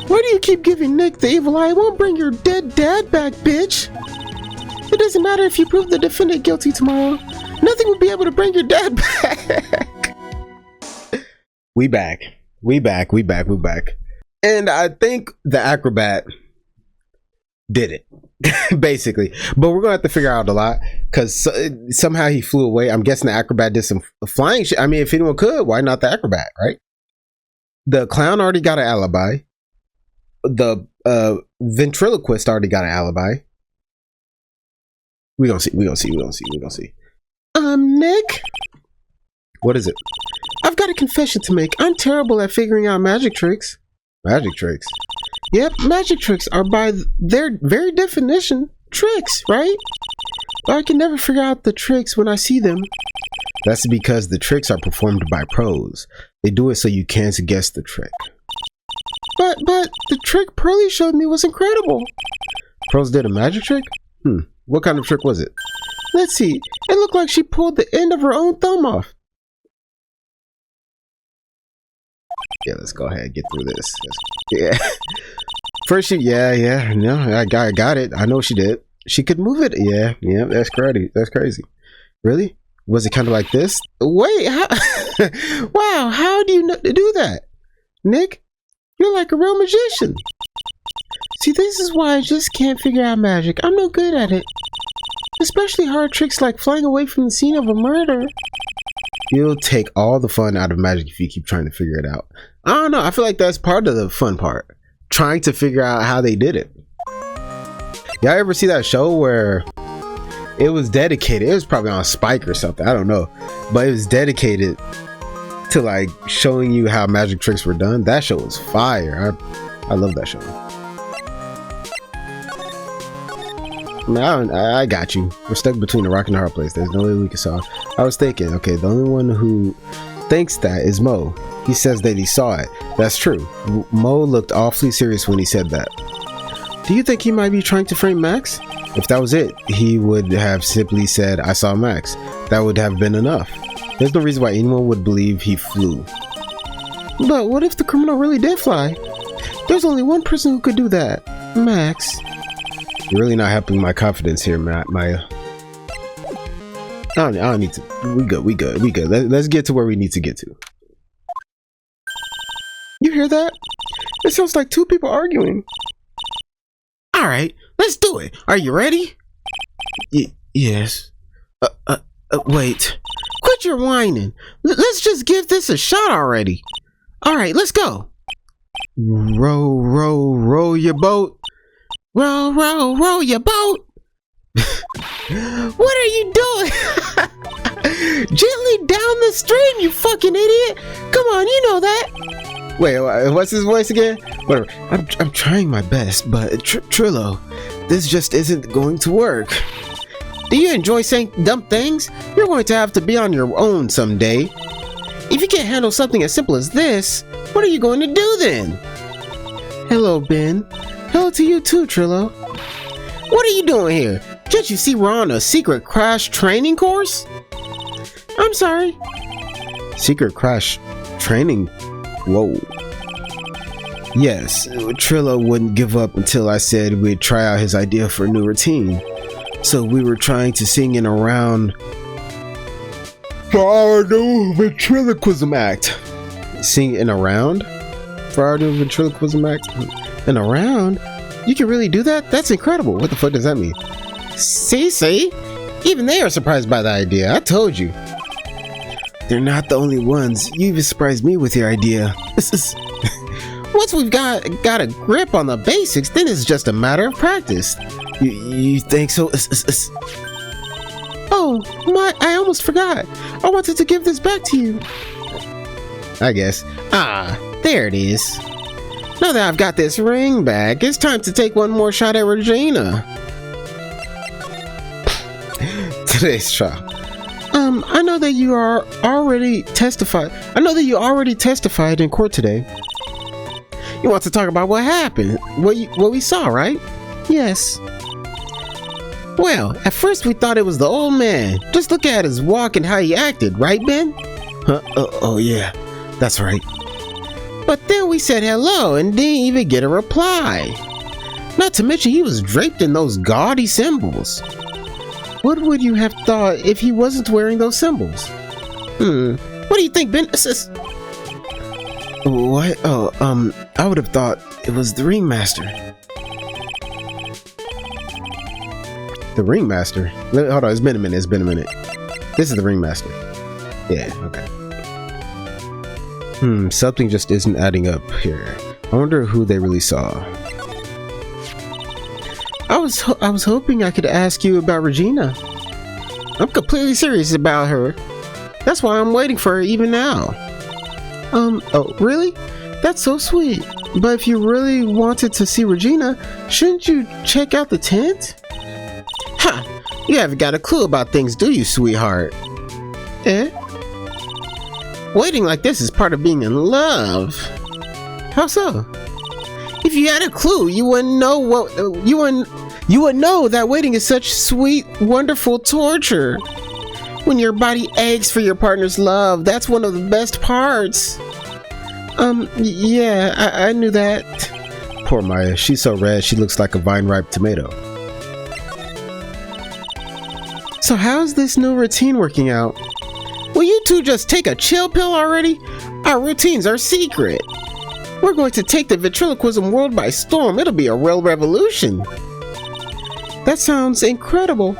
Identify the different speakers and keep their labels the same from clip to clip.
Speaker 1: Why do you keep giving Nick the evil eye? I won't bring your dead dad back, bitch. It doesn't matter if you prove the defendant guilty tomorrow. Nothing will be able to bring your dad back. We back. And I think the acrobat did it. Basically. But we're going to have to figure out a lot. Because somehow he flew away. I'm guessing the acrobat did some flying shit. I mean, if anyone could, why not the acrobat, right? The clown already got an alibi. The ventriloquist already got an alibi. We gonna see. Nick? What is it? I've got a confession to make. I'm terrible at figuring out magic tricks. Magic tricks? Yep, magic tricks are by their very definition tricks, right? But I can never figure out the tricks when I see them. That's because the tricks are performed by pros. They do it so you can't guess the trick. But the trick Pearly showed me was incredible. Pros did a magic trick? What kind of trick was it? Let's see. It looked like she pulled the end of her own thumb off. Yeah, let's go ahead and get through this. Yeah. First she, no, I got it. I know she did. She could move it. Yeah, that's crazy. Really? Was it kind of like this? Wait, how? Wow, how do you do that? Nick, you're like a real magician. See, this is why I just can't figure out magic. I'm no good at it. Especially hard tricks like flying away from the scene of a murder. You'll take all the fun out of magic if you keep trying to figure it out. I don't know. I feel like that's part of the fun part. Trying to figure out how they did it. Y'all ever see that show where it was dedicated? It was probably on Spike or something. I don't know. But it was dedicated to like showing you how magic tricks were done. That show was fire. I love that show. I got you. We're stuck between a rock and a hard place. There's no way we can solve. I was thinking, okay, the only one who thinks that is Mo. He says that he saw it. That's true. Mo looked awfully serious when he said that. Do you think he might be trying to frame Max? If that was it, he would have simply said, I saw Max. That would have been enough. There's no reason why anyone would believe he flew. But what if the criminal really did fly? There's only one person who could do that. Max. You're really not helping my confidence here, Maya. I don't need to. We good. Let's get to where we need to get to. You hear that? It sounds like two people arguing. All right, let's do it. Are you ready? Yes. Wait. Quit your whining. Let's just give this a shot already. All right, let's go. Row your boat. Row your boat. What are you doing? Gently down the stream, you fucking idiot. Come on, you know that. Wait, what's his voice again? Whatever. I'm trying my best, but Trillo, this just isn't going to work. Do you enjoy saying dumb things? You're going to have to be on your own someday. If you can't handle something as simple as this, what are you going to do then? Hello, Ben. Hello to you too, Trillo. What are you doing here? Can't you see we're on a secret crash training course? I'm sorry. Secret crash training? Whoa. Yes, Trillo wouldn't give up until I said we'd try out his idea for a new routine. So we were trying to sing in around for our new ventriloquism act. Sing in around? For our new ventriloquism act? And around? You can really do that? That's incredible. What the fuck does that mean? See? Even they are surprised by the idea. I told you. They're not the only ones. You even surprised me with your idea. Once we've got a grip on the basics, then it's just a matter of practice. You think so? Oh, I almost forgot. I wanted to give this back to you. I guess. There it is. Now that I've got this ring back, it's time to take one more shot at Regina. Today's trial. I know that you already testified in court today. You want to talk about what happened? What we saw, right? Yes. Well, at first we thought it was the old man. Just look at his walk and how he acted, right, Ben? Oh yeah, that's right. But then we said hello and didn't even get a reply. Not to mention he was draped in those gaudy symbols. What would you have thought if he wasn't wearing those symbols? What do you think, Ben? What? Oh, I would have thought it was the Ringmaster. The Ringmaster? Hold on, it's been a minute. This is the Ringmaster. Yeah, okay. Something just isn't adding up here. I wonder who they really saw. I was hoping I could ask you about Regina. I'm completely serious about her. That's why I'm waiting for her even now. Oh, really? That's so sweet. But if you really wanted to see Regina, shouldn't you check out the tent? Ha! You haven't got a clue about things, do you, sweetheart? Eh? Waiting like this is part of being in love. How so? If you had a clue, you wouldn't know you would know that waiting is such sweet, wonderful torture. When your body aches for your partner's love, that's one of the best parts. Yeah, I knew that. Poor Maya, she's so red she looks like a vine-ripe tomato. So how's this new routine working out? Will you two just take a chill pill already? Our routines are secret. We're going to take the ventriloquism world by storm. It'll be a real revolution. That sounds incredible.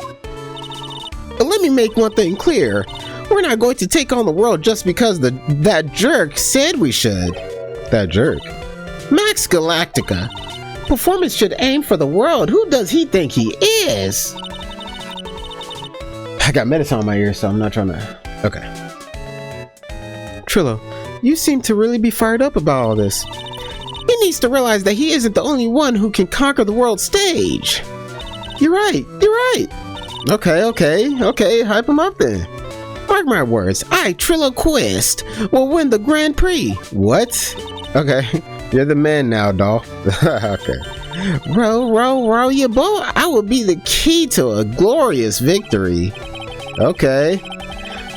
Speaker 1: But let me make one thing clear. We're not going to take on the world just because that jerk said we should. That jerk? Max Galactica. Performance should aim for the world. Who does he think he is? I got medicine on my ear, so I'm not trying to... Okay. Trillo, you seem to really be fired up about all this. He needs to realize that he isn't the only one who can conquer the world stage. You're right. Okay, hype him up then. Mark my words, I, Trillo Quest, will win the Grand Prix. What? Okay, you're the man now, doll. Okay. Row your boat. I will be the key to a glorious victory. Okay.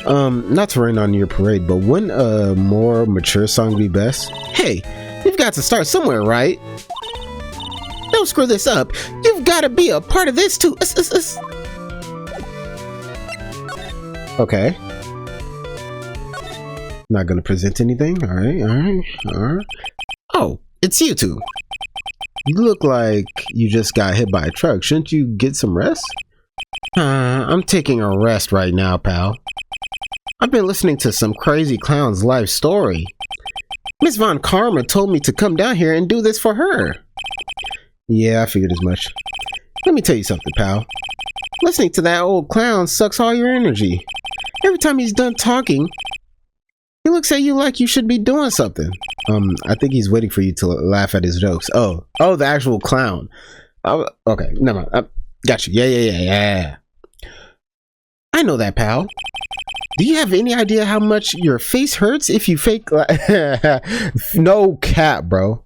Speaker 1: Not to rain on your parade, but wouldn't a more mature song be best? Hey, you've got to start somewhere, right? Don't screw this up. You've got to be a part of this too. Okay. Not gonna present anything. All right. Oh, it's you two. You look like you just got hit by a truck. Shouldn't you get some rest? I'm taking a rest right now, pal. I've been listening to some crazy clown's life story. Miss Von Karma told me to come down here and do this for her. Yeah, I figured as much. Let me tell you something, pal. Listening to that old clown sucks all your energy. Every time he's done talking, he looks at you like you should be doing something. I think he's waiting for you to laugh at his jokes. Oh, the actual clown. Okay, never mind. Got you. Yeah. I know that, pal. Do you have any idea how much your face hurts if you fake No cap, bro.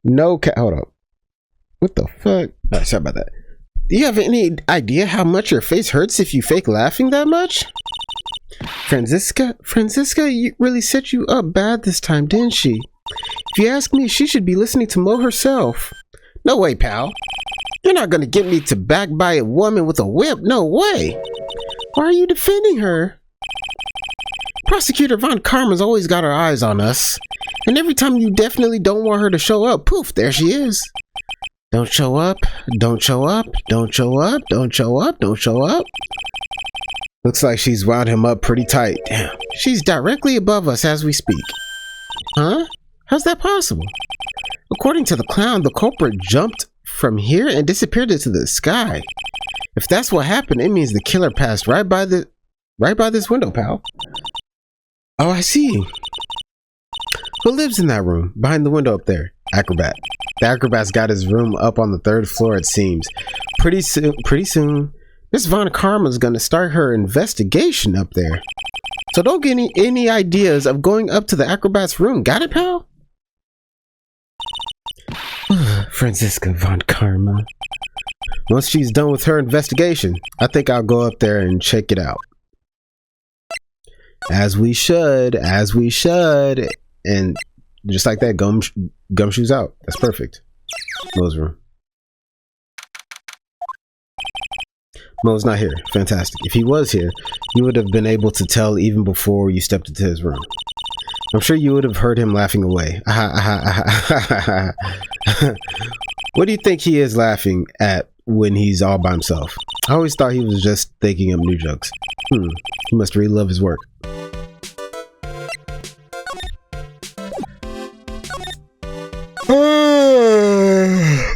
Speaker 1: No cap. Hold up. What the fuck? Alright, sorry about that. Do you have any idea how much your face hurts if you fake laughing that much? Franziska really set you up bad this time, didn't she? If you ask me, she should be listening to Mo herself. No way, pal. You're not gonna get me to back by a woman with a whip. No way. Why are you defending her? Prosecutor Von Karma's always got her eyes on us. And every time you definitely don't want her to show up, poof, there she is. Don't show up. Looks like she's wound him up pretty tight. Damn. She's directly above us as we speak. Huh? How's that possible? According to the clown, the culprit jumped from here and disappeared into the sky. If that's what happened, it means the killer passed right by this window, pal. Oh, I see. Who lives in that room behind the window up there? Acrobat. The acrobat's got his room up on the 3rd floor, it seems. Pretty soon, Miss Von Karma's gonna start her investigation up there. So don't get any ideas of going up to the acrobat's room. Got it, pal? Franziska Von Karma. Once she's done with her investigation, I think I'll go up there and check it out. As we should. And Just like that, gumshoes out. That's perfect. Mo's room. Mo's not here. Fantastic. If he was here, you would have been able to tell even before you stepped into his room. I'm sure you would have heard him laughing away. What do you think he is laughing at when he's all by himself? I always thought he was just thinking of new jokes. He must really love his work.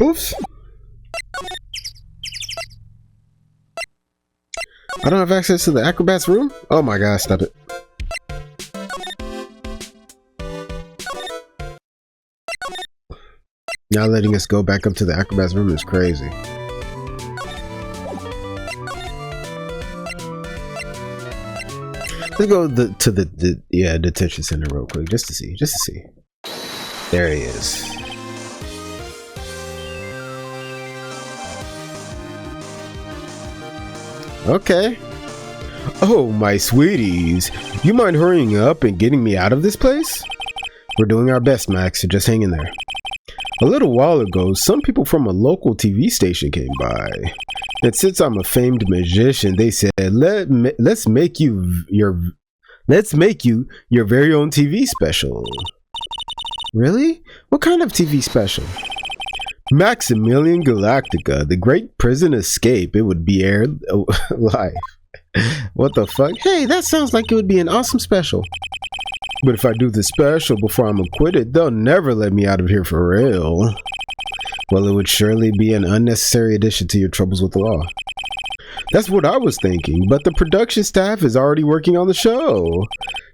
Speaker 1: Oops. I don't have access to the acrobat's room? Oh my gosh, stop it. Now letting us go back up to the acrobat's room is crazy. Let's go to the detention center real quick, just to see. There he is. Okay. Oh, my sweeties. You mind hurrying up and getting me out of this place? We're doing our best, Max, so just hang in there. A little while ago, some people from a local TV station came by. And since I'm a famed magician, they said, let's make you your very own TV special. Really? What kind of TV special? Maximilian Galactica, the great prison escape. It would be aired live. What the fuck? Hey, that sounds like it would be an awesome special. But if I do the special before I'm acquitted, they'll never let me out of here for real. Well, it would surely be an unnecessary addition to your troubles with the law. That's what I was thinking, but the production staff is already working on the show.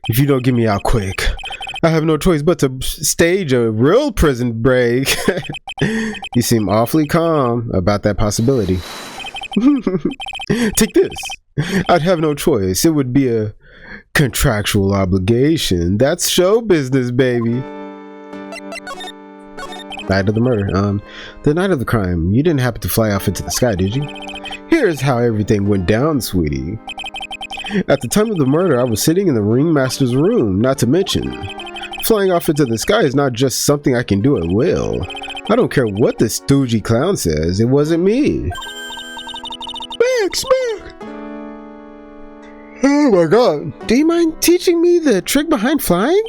Speaker 1: If you don't get me out quick, I have no choice but to stage a real prison break. You seem awfully calm about that possibility. Take this. I'd have no choice. It would be a contractual obligation. That's show business, baby. Night of the murder. The night of the crime. You didn't happen to fly off into the sky, did you? Here's how everything went down, sweetie. At the time of the murder, I was sitting in the ringmaster's room, not to mention, flying off into the sky is not just something I can do at will. I don't care what this stoogey clown says, it wasn't me. Max! Oh my god. Do you mind teaching me the trick behind flying?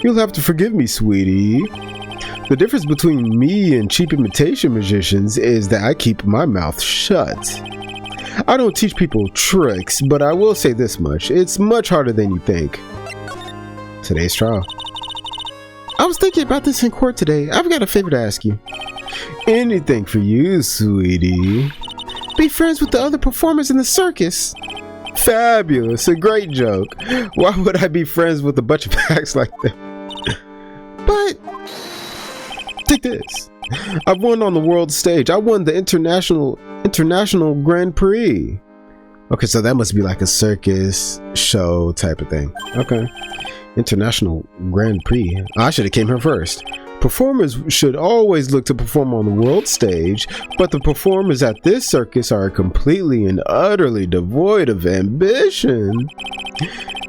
Speaker 1: You'll have to forgive me, sweetie. The difference between me and cheap imitation magicians is that I keep my mouth shut. I don't teach people tricks, but I will say this much. It's much harder than you think. Today's trial. I was thinking about this in court today. I've got a favor to ask you. Anything for you, sweetie. Be friends with the other performers in the circus. Fabulous. A great joke. Why would I be friends with a bunch of hacks like them? But take this. I've won on the world stage. I won the international Grand Prix. Okay, so that must be like a circus show type of thing. Okay. International Grand Prix. I should have came here first. Performers should always look to perform on the world stage, but the performers at this circus are completely and utterly devoid of ambition.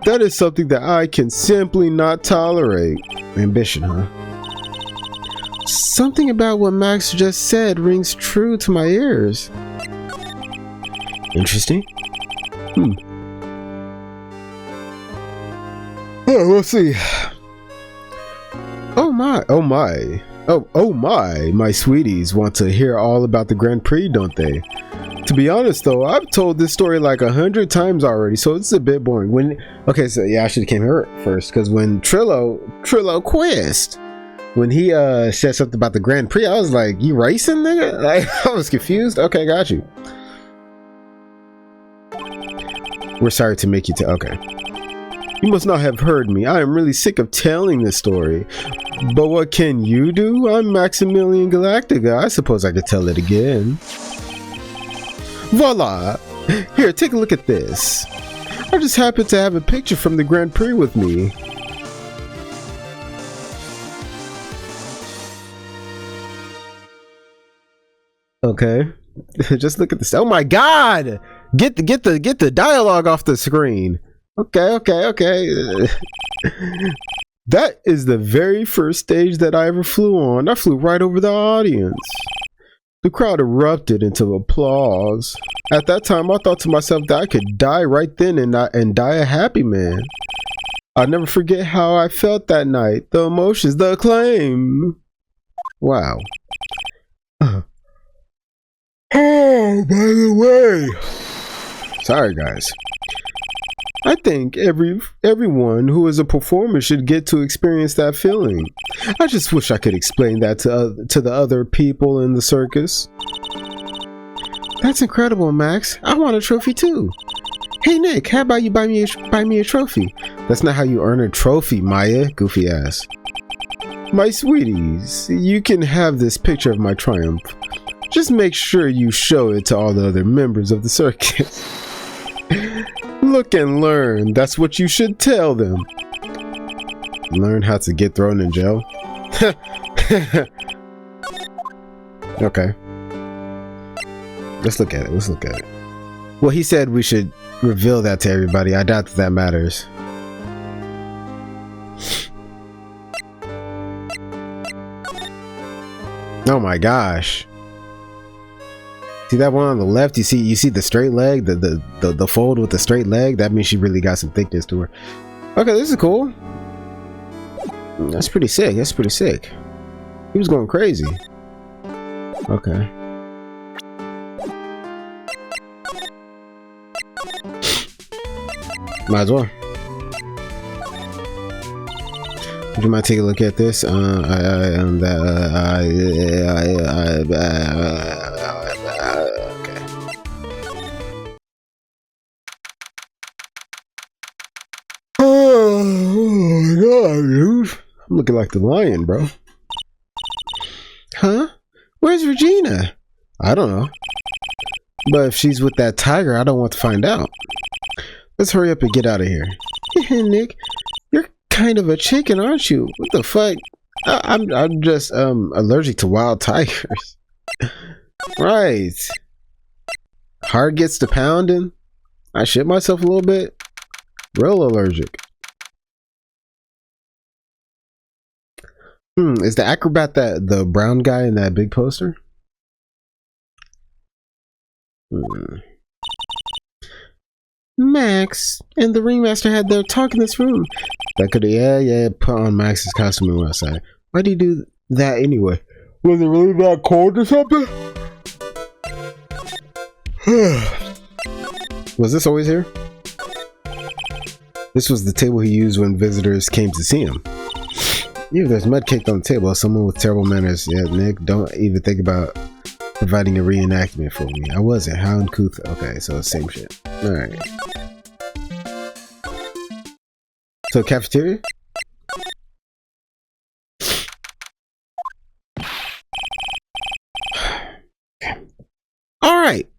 Speaker 1: That is something that I can simply not tolerate. Ambition, huh? Something about what Max just said rings true to my ears. Interesting. Oh, we'll see. Oh my sweeties want to hear all about the Grand Prix, don't they? To be honest though, I've told this story like 100 times already, so it's a bit boring. Okay, so yeah, I should have came here first, because when Triloquist, when he said something about the Grand Prix, I was like, you racing, nigga? Like, I was confused. Okay, got you. We're sorry to make you okay. You must not have heard me. I am really sick of telling this story. But what can you do? I'm Maximilian Galactica. I suppose I could tell it again. Voila! Here, take a look at this. I just happen to have a picture from the Grand Prix with me. Okay. Just look at this. Oh my god! Get the dialogue off the screen. Okay. That is the very first stage that I ever flew on. I flew right over the audience. The crowd erupted into applause. At that time, I thought to myself that I could die right then and die a happy man. I'll never forget how I felt that night. The emotions, the acclaim. Wow. Oh, by the way. Sorry, guys. I think everyone who is a performer should get to experience that feeling. I just wish I could explain that to the other people in the circus. That's incredible, Max. I want a trophy too. Hey Nick, how about you buy me a trophy? That's not how you earn a trophy, Maya, goofy ass. My sweeties, you can have this picture of my triumph. Just make sure you show it to all the other members of the circus. Look and learn. That's what you should tell them. Learn how to get thrown in jail? Okay. Let's look at it. Well, he said we should reveal that to everybody. I doubt that matters. Oh my gosh. See that one on the left? You see the straight leg, the fold with the straight leg? That means she really got some thickness to her. Okay, this is cool. That's pretty sick. He was going crazy. Okay. Might as well. Would you mind taking a look at this? I'm looking like the lion, bro. Huh? Where's Regina? I don't know. But if she's with that tiger, I don't want to find out. Let's hurry up and get out of here. Nick, you're kind of a chicken, aren't you? What the fuck? I'm just allergic to wild tigers. Right. Heart gets to pounding. I shit myself a little bit. Real allergic. Is the acrobat the brown guy in that big poster? Max and the ringmaster had their talk in this room. That could, yeah, put on Max's costume and outside. Why do you do that anyway? Was it really that cold or something? Was this always here? This was the table he used when visitors came to see him. Yeah, there's mud caked on the table. Someone with terrible manners. Yeah, Nick, don't even think about providing a reenactment for me. I wasn't. How uncouth. Okay, so the same shit. Alright. So, cafeteria? Alright.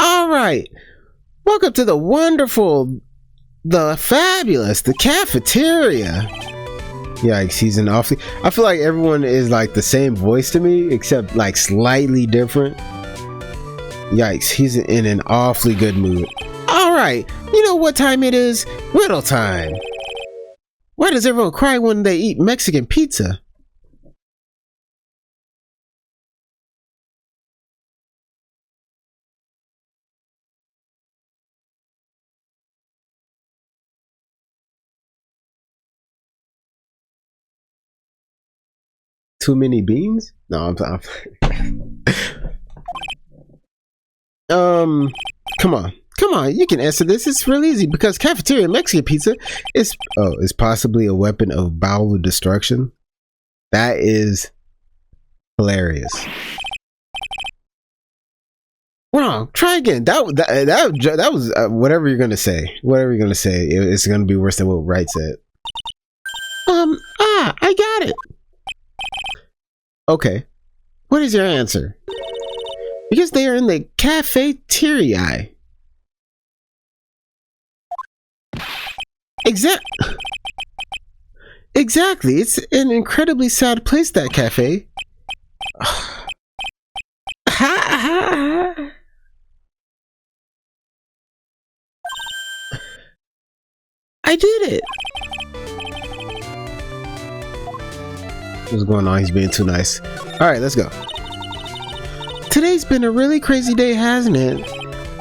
Speaker 1: Alright. Welcome to the wonderful, the fabulous, the cafeteria. Yikes, he's an awfully... I feel like everyone is like the same voice to me, except like slightly different. Yikes, he's in an awfully good mood. Alright, you know what time it is? Riddle time. Why does everyone cry when they eat Mexican pizza? Too many beans? No, I'm come on, you can answer this. It's real easy because cafeteria Mexican pizza is possibly a weapon of bowel destruction. That is hilarious. Wrong. Try again. That was whatever you're gonna say. Whatever you're gonna say, it's gonna be worse than what Wright said. I got it. Okay. What is your answer? Because they are in the cafeteria. Exactly. It's an incredibly sad place, that cafe. I did it. What's going on? He's being too nice. All right, let's go. Today's been a really crazy day, hasn't it?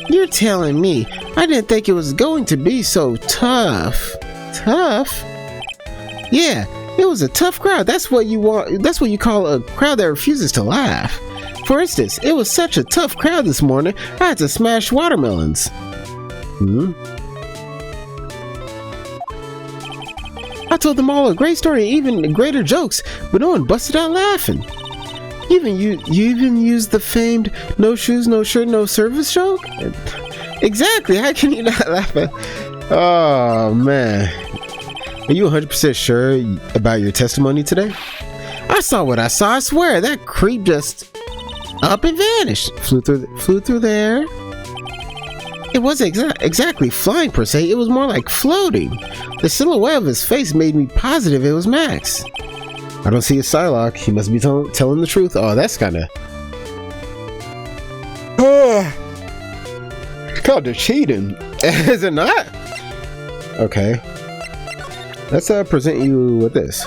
Speaker 1: You're telling me. I didn't think it was going to be so tough. Tough? Yeah, it was a tough crowd. That's what you want. That's what you call a crowd that refuses to laugh. For instance, it was such a tough crowd this morning, I had to smash watermelons. I told them all a great story, even greater jokes, but no one busted out laughing. You even used the famed no shoes, no shirt, no service joke? Exactly, how can you not laugh at? Oh man. Are you 100% sure about your testimony today? I saw what I saw, I swear. That creep just up and vanished. Flew through the air. It wasn't exactly flying per se, it was more like floating. The silhouette of his face made me positive it was Max. I don't see a Psylocke. He must be telling the truth. Oh, that's kind of... called it cheating. Is it not? Okay. Let's present you with this.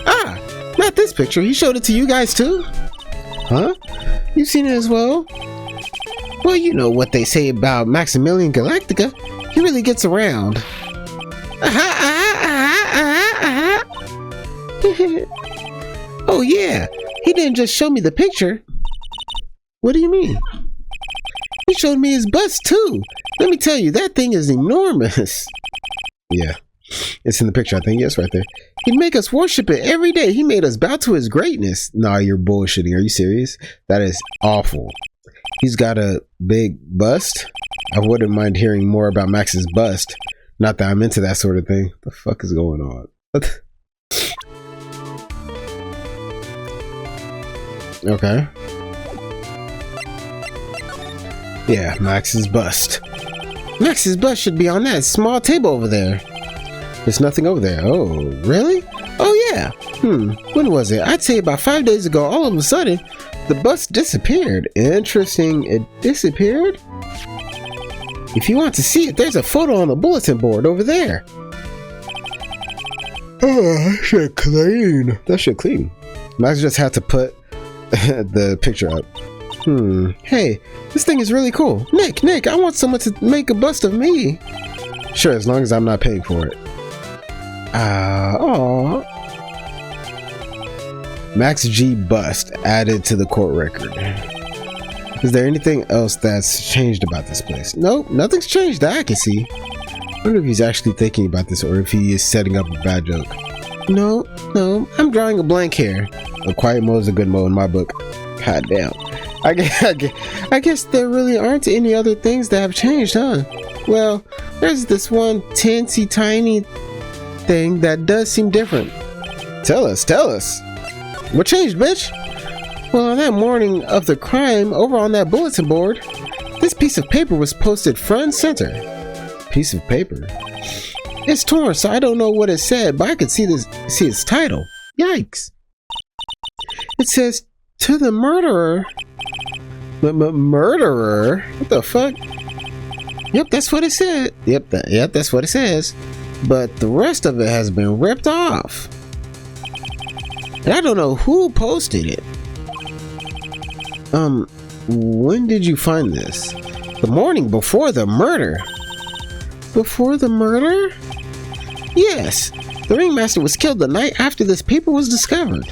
Speaker 1: Ah, not this picture. He showed it to you guys too? Huh? You've seen it as well? Well, you know what they say about Maximilian Galactica. He really gets around. Oh yeah, he didn't just show me the picture. What do you mean? He showed me his bust too. Let me tell you, that thing is enormous. Yeah, it's in the picture, I think. Yes, right there. He'd make us worship it every day. He made us bow to his greatness. Nah, you're bullshitting. Are you serious? That is awful. He's got a big bust. I wouldn't mind hearing more about Max's bust. Not that I'm into that sort of thing. What the fuck is going on? Okay. Yeah, Max's bust. Max's bust should be on that small table over there. There's nothing over there. Oh, really? Oh yeah. When was it? I'd say about 5 days ago. All of a sudden, the bust disappeared. Interesting. It disappeared? If you want to see it, there's a photo on the bulletin board over there. Oh, that shit clean. That shit clean. Max just had to put the picture up. Hey, this thing is really cool. Nick, I want someone to make a bust of me. Sure, as long as I'm not paying for it. Aww. Max G bust added to the court record. Is there anything else that's changed about this place? Nope, nothing's changed that I can see. I wonder if he's actually thinking about this or if he is setting up a bad joke. No, I'm drawing a blank here. A quiet mode is a good mode in my book. God damn. I guess there really aren't any other things that have changed, huh? Well, there's this one teensy tiny thing that does seem different. Tell us. What changed, bitch? Well, on that morning of the crime, over on that bulletin board, this piece of paper was posted front and center. Piece of paper? It's torn, so I don't know what it said, but I could see its title. Yikes. It says, "To the murderer." Murderer? What the fuck? Yep, that's what it said. Yep, that's what it says. But the rest of it has been ripped off. And I don't know who posted it. When did you find this? The morning before the murder. Before the murder? Yes. The ringmaster was killed the night after this paper was discovered.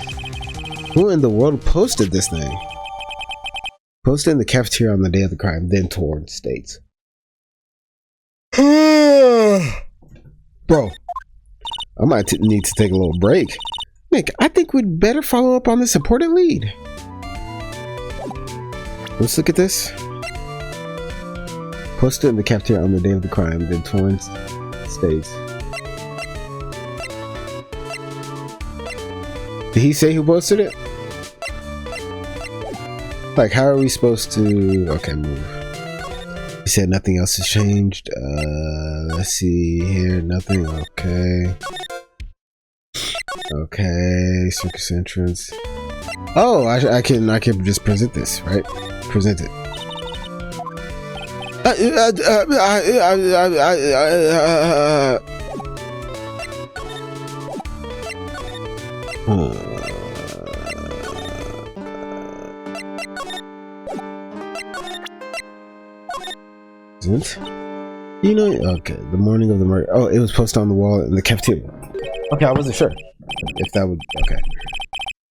Speaker 1: Who in the world posted this thing? Posted in the cafeteria on the day of the crime, then torn states. Bro, I might need to take a little break. Nick, I think we'd better follow up on this important lead. Let's look at this. Posted in the cafeteria on the day of the crime, then torn states. Did he say who posted it? Like, how are we supposed to... Okay, move. He said nothing else has changed. Let's see here. Nothing. Okay. Okay. Circus entrance. Oh, I can just present this, right? Present it. You know, okay, the morning of the murder. Oh, it was posted on the wall in the cafeteria. Okay, I wasn't sure if that would. Okay,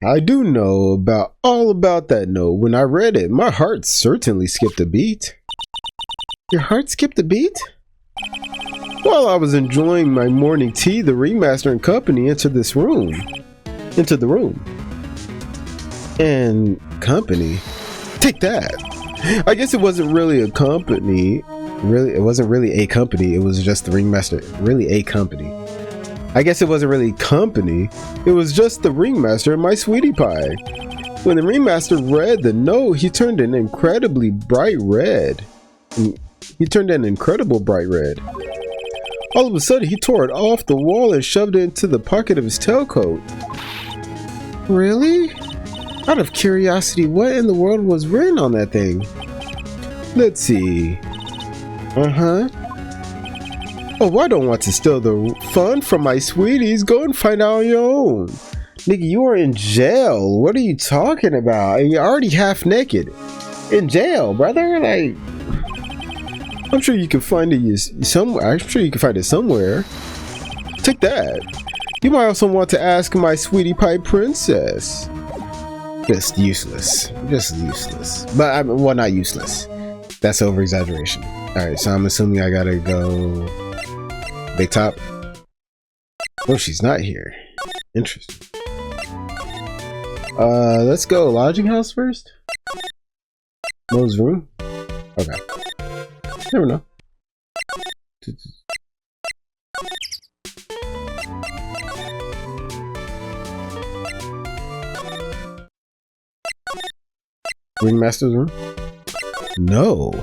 Speaker 1: I do know all about that note. When I read it, my heart certainly skipped a beat. Your heart skipped a beat? While I was enjoying my morning tea, the ringmaster and company entered the room. And company? Take that. I guess it wasn't really a company. It wasn't really a company. It was just the ringmaster. Really a company. I guess it wasn't really company. It was just the ringmaster and my sweetie pie. When the ringmaster read the note, he turned an incredibly bright red. All of a sudden, he tore it off the wall and shoved it into the pocket of his tailcoat. Really? Out of curiosity, what in the world was written on that thing? Let's see. Oh, I don't want to steal the fun from my sweeties. Go and find out on your own. Nigga, you are in jail. What are you talking about? And you're already half naked. In jail, brother? Like, I'm sure you can find it somewhere. I'm sure you can find it somewhere. Take that. You might also want to ask my sweetie pie princess. Just useless. But well, not useless. That's over exaggeration. Alright, so I'm assuming I gotta go big top. Oh, she's not here. Interesting. Let's go lodging house first. Mo's room. Okay. Never know. Ringmaster's room? No.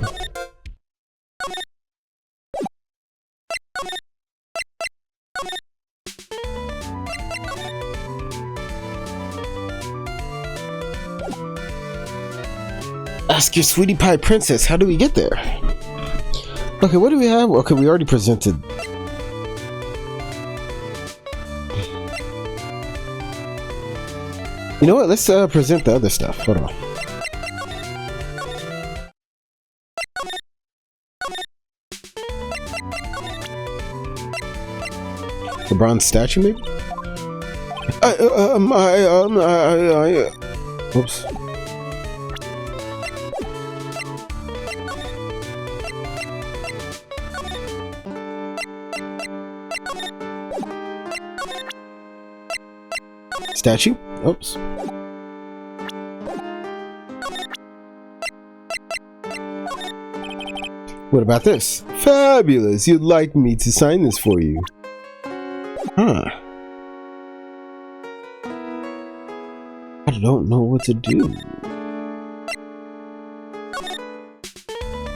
Speaker 1: Ask your sweetie pie princess, how do we get there? Okay, what do we have? Okay, we already presented. You know what? Let's present the other stuff. Hold on. The bronze statue, maybe? Oops. Statue? Oops. What about this? Fabulous! You'd like me to sign this for you. Huh. I don't know what to do.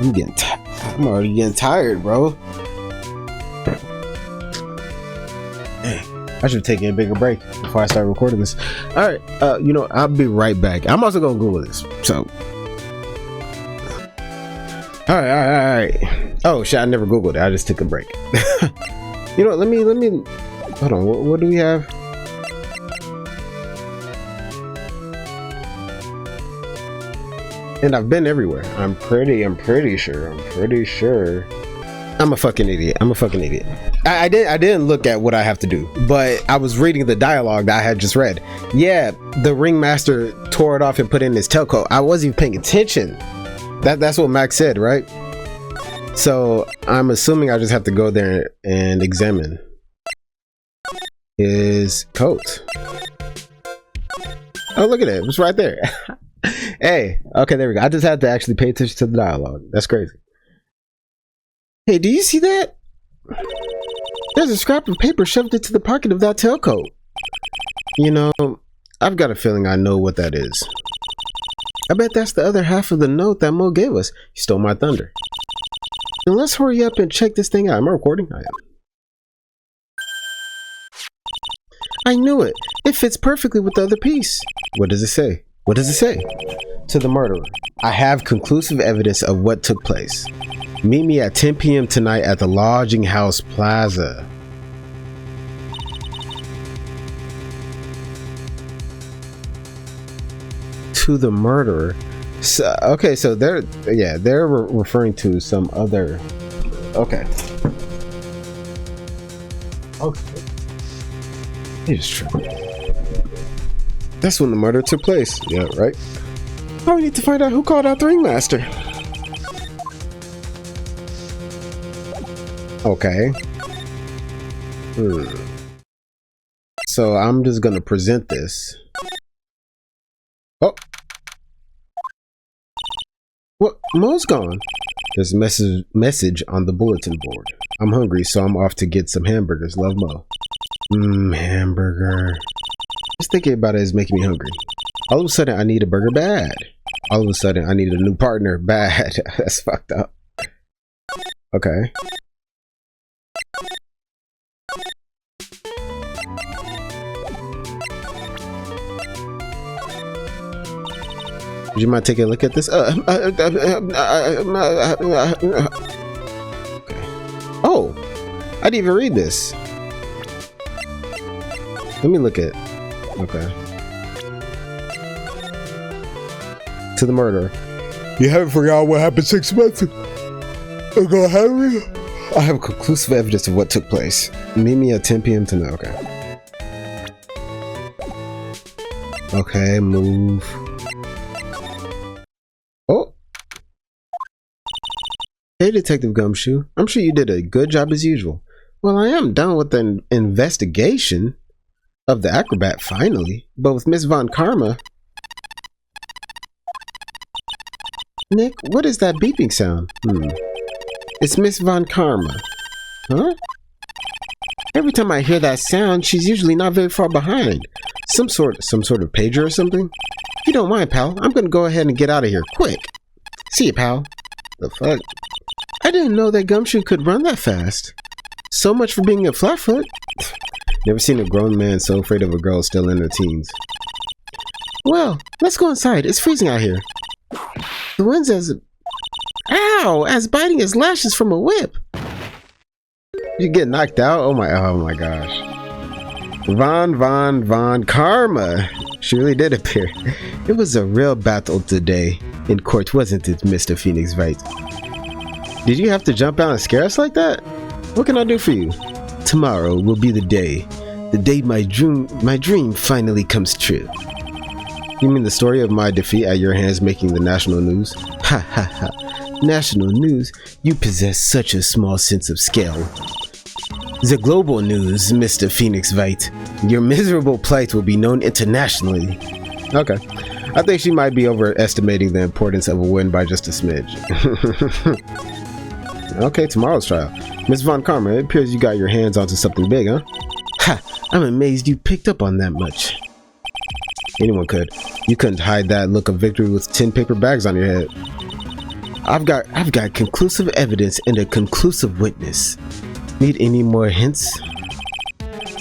Speaker 1: I'm already getting tired, bro. I should take a bigger break before I start recording this. Alright, you know, I'll be right back. I'm also gonna Google this, so. Alright. Oh shit, I never Googled it. I just took a break. You know what, let me, hold on, what do we have? And I've been everywhere. I'm pretty sure. I'm a fucking idiot. I didn't look at what I have to do, but I was reading the dialogue that I had just read. Yeah, the ringmaster tore it off and put it in his tailcoat. I wasn't even paying attention. That's what Max said, right? So I'm assuming I just have to go there and examine his coat. Oh, look at it. It's right there. Hey, okay, there we go. I just had to actually pay attention to the dialogue. That's crazy. Hey, do you see that? There's a scrap of paper shoved into the pocket of that tailcoat. You know, I've got a feeling I know what that is. I bet that's the other half of the note that Mo gave us. He stole my thunder. Then let's hurry up and check this thing out. Am I recording? I am. I knew it. It fits perfectly with the other piece. What does it say? To the murderer. I have conclusive evidence of what took place. Meet me at 10 p.m. tonight at the Lodging House Plaza. To the murderer. So, okay, so they're referring to some other. Okay. Okay. He's true. That's when the murder took place. Yeah, right. Oh, we need to find out who called out the ringmaster. Okay. So I'm just gonna present this. Oh. What? Mo's gone. There's a message on the bulletin board. I'm hungry, so I'm off to get some hamburgers. Love, Mo. Hamburger. Just thinking about it is making me hungry. All of a sudden, I need a burger bad. All of a sudden, I need a new partner bad. That's fucked up. Okay. Would you mind taking a look at this? Okay. Oh, I didn't even read this. Let me look at. Okay. To the murderer. You haven't forgotten what happened 6 months ago, have you? I have conclusive evidence of what took place. Meet me at 10 p.m. tonight. Okay. Okay, move. Oh. Hey, Detective Gumshoe. I'm sure you did a good job as usual. Well, I am done with the investigation of the acrobat finally, but with Miss Von Karma. Nick, what is that beeping sound? It's Miss Von Karma. Huh? Every time I hear that sound, she's usually not very far behind. Some sort of pager or something? If you don't mind, pal, I'm gonna go ahead and get out of here, quick. See you, pal. The fuck? I didn't know that Gumshoe could run that fast. So much for being a flatfoot. Never seen a grown man so afraid of a girl still in her teens. Well, let's go inside. It's freezing out here. The wind's as biting as lashes from a whip. You get knocked out? Oh my gosh. Von Karma. She really did appear. It was a real battle today in court, wasn't it, Mr. Phoenix Wright? Did you have to jump out and scare us like that? What can I do for you? Tomorrow will be the day my dream finally comes true. You mean the story of my defeat at your hands making the national news? Ha ha ha. National news? You possess such a small sense of scale. The global news, Mr. Phoenix Wright. Your miserable plight will be known internationally. Okay. I think she might be overestimating the importance of a win by just a smidge. Okay, tomorrow's trial. Miss Von Karma, it appears you got your hands onto something big, huh? Ha! I'm amazed you picked up on that much. Anyone could. You couldn't hide that look of victory with 10 paper bags on your head. I've got conclusive evidence and a conclusive witness. Need any more hints?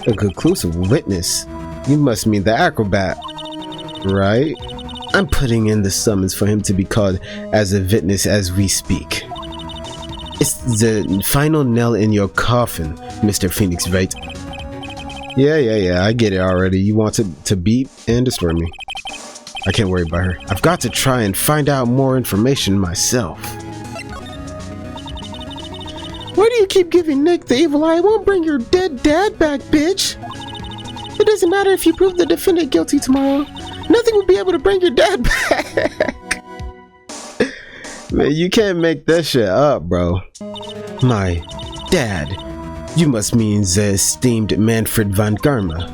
Speaker 1: A conclusive witness? You must mean the acrobat, right? I'm putting in the summons for him to be called as a witness as we speak. It's the final nail in your coffin, Mr. Phoenix Wright. Yeah, I get it already. You want to beat and destroy me. I can't worry about her. I've got to try and find out more information myself. Why do you keep giving Nick the evil eye? I won't bring your dead dad back, bitch. It doesn't matter if you prove the defendant guilty tomorrow. Nothing will be able to bring your dad back. Man, you can't make that shit up, bro. My dad. You must mean the esteemed Manfred Von Karma.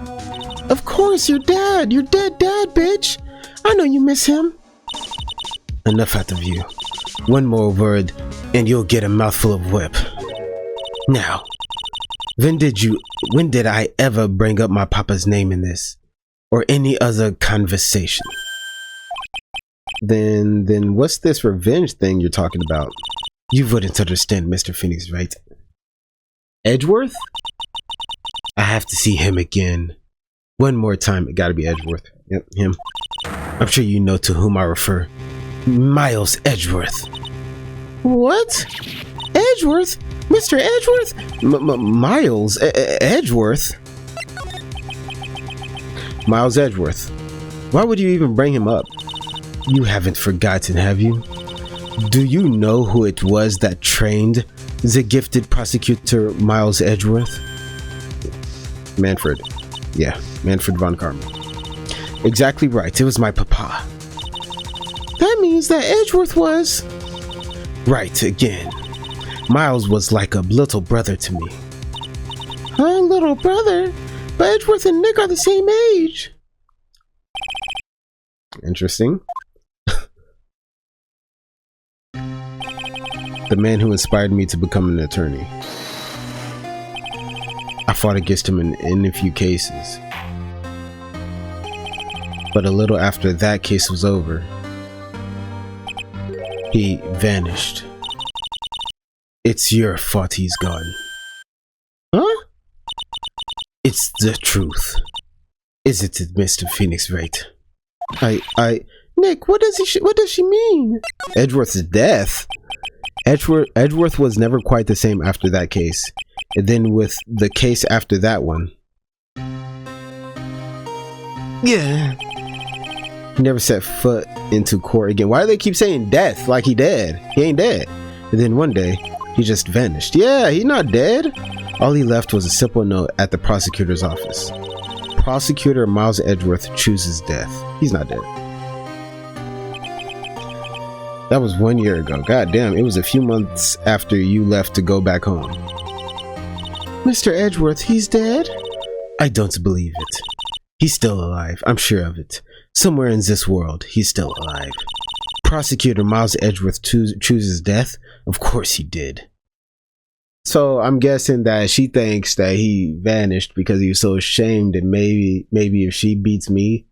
Speaker 1: Of course, your dad. Your dead dad, bitch. I know you miss him. Enough out of you. One more word, and you'll get a mouthful of whip. Now, when did I ever bring up my papa's name in this? Or any other conversation? Then what's this revenge thing you're talking about? You wouldn't understand, Mr. Phoenix, right? Edgeworth? I have to see him again. One more time, it gotta be Edgeworth. Yep, him. I'm sure you know to whom I refer. Miles Edgeworth. What? Edgeworth? Mr. Edgeworth? Miles Edgeworth? Miles Edgeworth. Why would you even bring him up? You haven't forgotten, have you? Do you know who it was that trained the gifted prosecutor Miles Edgeworth? Manfred. Yeah, Manfred von Karma. Exactly right, it was my papa. That means that Edgeworth was... Right, again. Miles was like a little brother to me. Huh, little brother? But Edgeworth and Nick are the same age. Interesting. The man who inspired me to become an attorney. I fought against him in a few cases. But a little after that case was over, he vanished. It's your fault he's gone. Huh? It's the truth. Isn't it, Mr. Phoenix Wright? Nick, what does she mean? Edgeworth's death? Edgeworth was never quite the same after that case. And then with the case after that one. Yeah. He never set foot into court again. Why do they keep saying death like he dead? He ain't dead. And then one day, he just vanished. Yeah, he's not dead. All he left was a simple note at the prosecutor's office. Prosecutor Miles Edgeworth chooses death. He's not dead. That was 1 year ago. God damn, it was a few months after you left to go back home. Mr. Edgeworth, he's dead? I don't believe it. He's still alive. I'm sure of it. Somewhere in this world, he's still alive. Prosecutor Miles Edgeworth chooses death? Of course he did. So I'm guessing that she thinks that he vanished because he was so ashamed, and maybe if she beats me,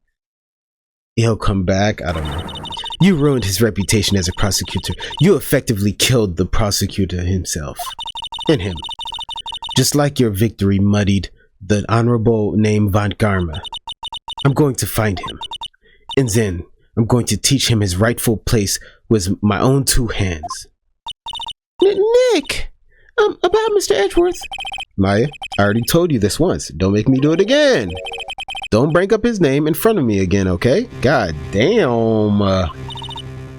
Speaker 1: he'll come back. I don't know. You ruined his reputation as a prosecutor. You effectively killed the prosecutor himself. And him. Just like your victory muddied the honorable name Von Karma. I'm going to find him. And then I'm going to teach him his rightful place with my own two hands. Nick! About Mr. Edgeworth. Maya, I already told you this once. Don't make me do it again. Don't bring up his name in front of me again, okay? God damn.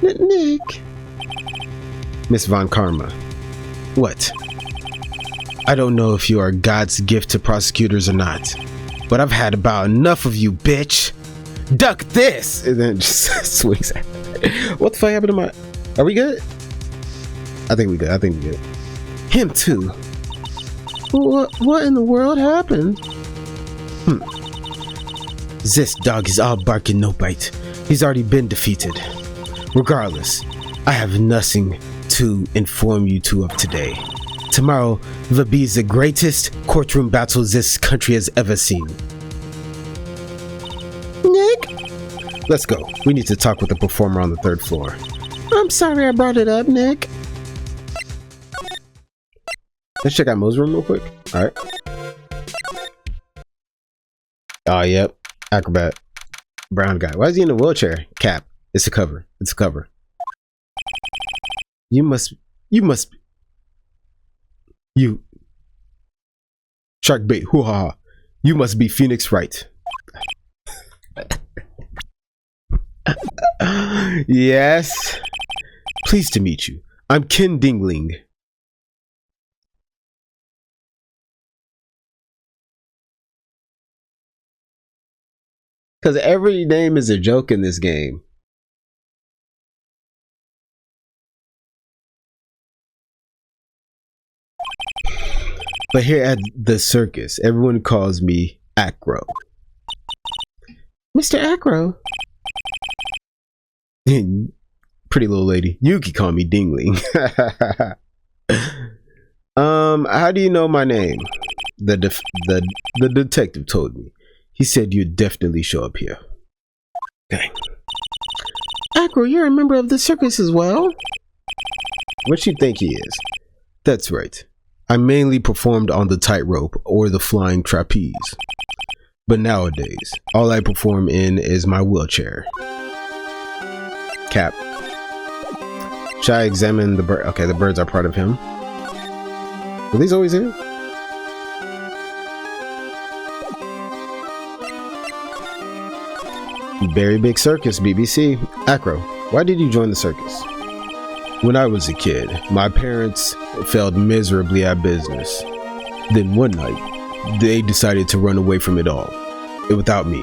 Speaker 1: Nick. Miss Von Karma. What? I don't know if you are God's gift to prosecutors or not, but I've had about enough of you, bitch. Duck this! And then just swings at it. What the fuck happened to my... Are we good? I think we good. Him too. What in the world happened? This dog is all bark and no bite. He's already been defeated. Regardless, I have nothing to inform you two of today. Tomorrow will be the greatest courtroom battle this country has ever seen. Nick? Let's go. We need to talk with the performer on the 3rd floor. I'm sorry I brought it up, Nick. Let's check out Mo's room real quick. Alright. Oh, yep. Acrobat. Brown guy. Why is he in a wheelchair? Cap. It's a cover. It's a cover. You Shark bait. Hoo-ha. You must be Phoenix Wright. Yes. Pleased to meet you. I'm Ken Dingling. Because every name is a joke in this game. But here at the circus, everyone calls me Acro. Mr. Acro. Pretty little lady. You can call me Dingling. How do you know my name? The detective told me. He said you'd definitely show up here. Okay. Acro, you're a member of the circus as well? What you think he is? That's right. I mainly performed on the tightrope or the flying trapeze. But nowadays, all I perform in is my wheelchair. Cap. Should I examine the bird? Okay, the birds are part of him. Were these always here? Very big circus, BBC. Acro, why did you join the circus? When I was a kid, my parents failed miserably at business. Then one night, they decided to run away from it all, without me.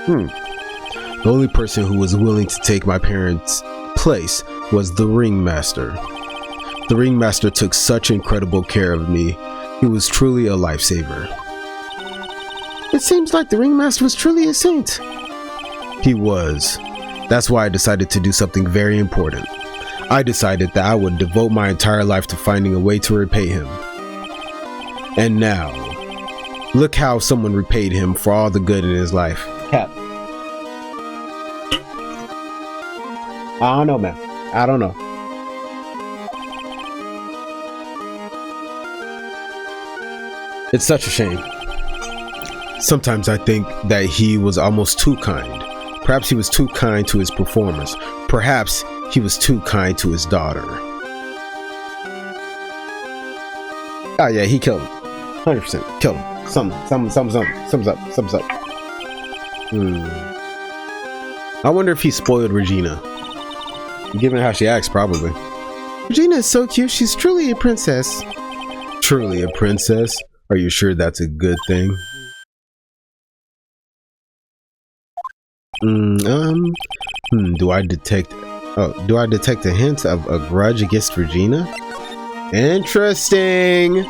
Speaker 1: The only person who was willing to take my parents' place was the ringmaster. The ringmaster took such incredible care of me. He was truly a lifesaver. It seems like the ringmaster was truly a saint. He was. That's why I decided to do something very important. I decided that I would devote my entire life to finding a way to repay him. And now, look how someone repaid him for all the good in his life. Cap. I don't know, man. I don't know. It's such a shame. Sometimes I think that he was almost too kind. Perhaps he was too kind to his performers. Perhaps he was too kind to his daughter. Oh yeah, he killed him. 100% killed him. Something's up. I wonder if he spoiled Regina. Given how she acts, probably. Regina is so cute. She's truly a princess. Truly a princess? Are you sure that's a good thing? Do I detect a hint of a grudge against Regina? Interesting.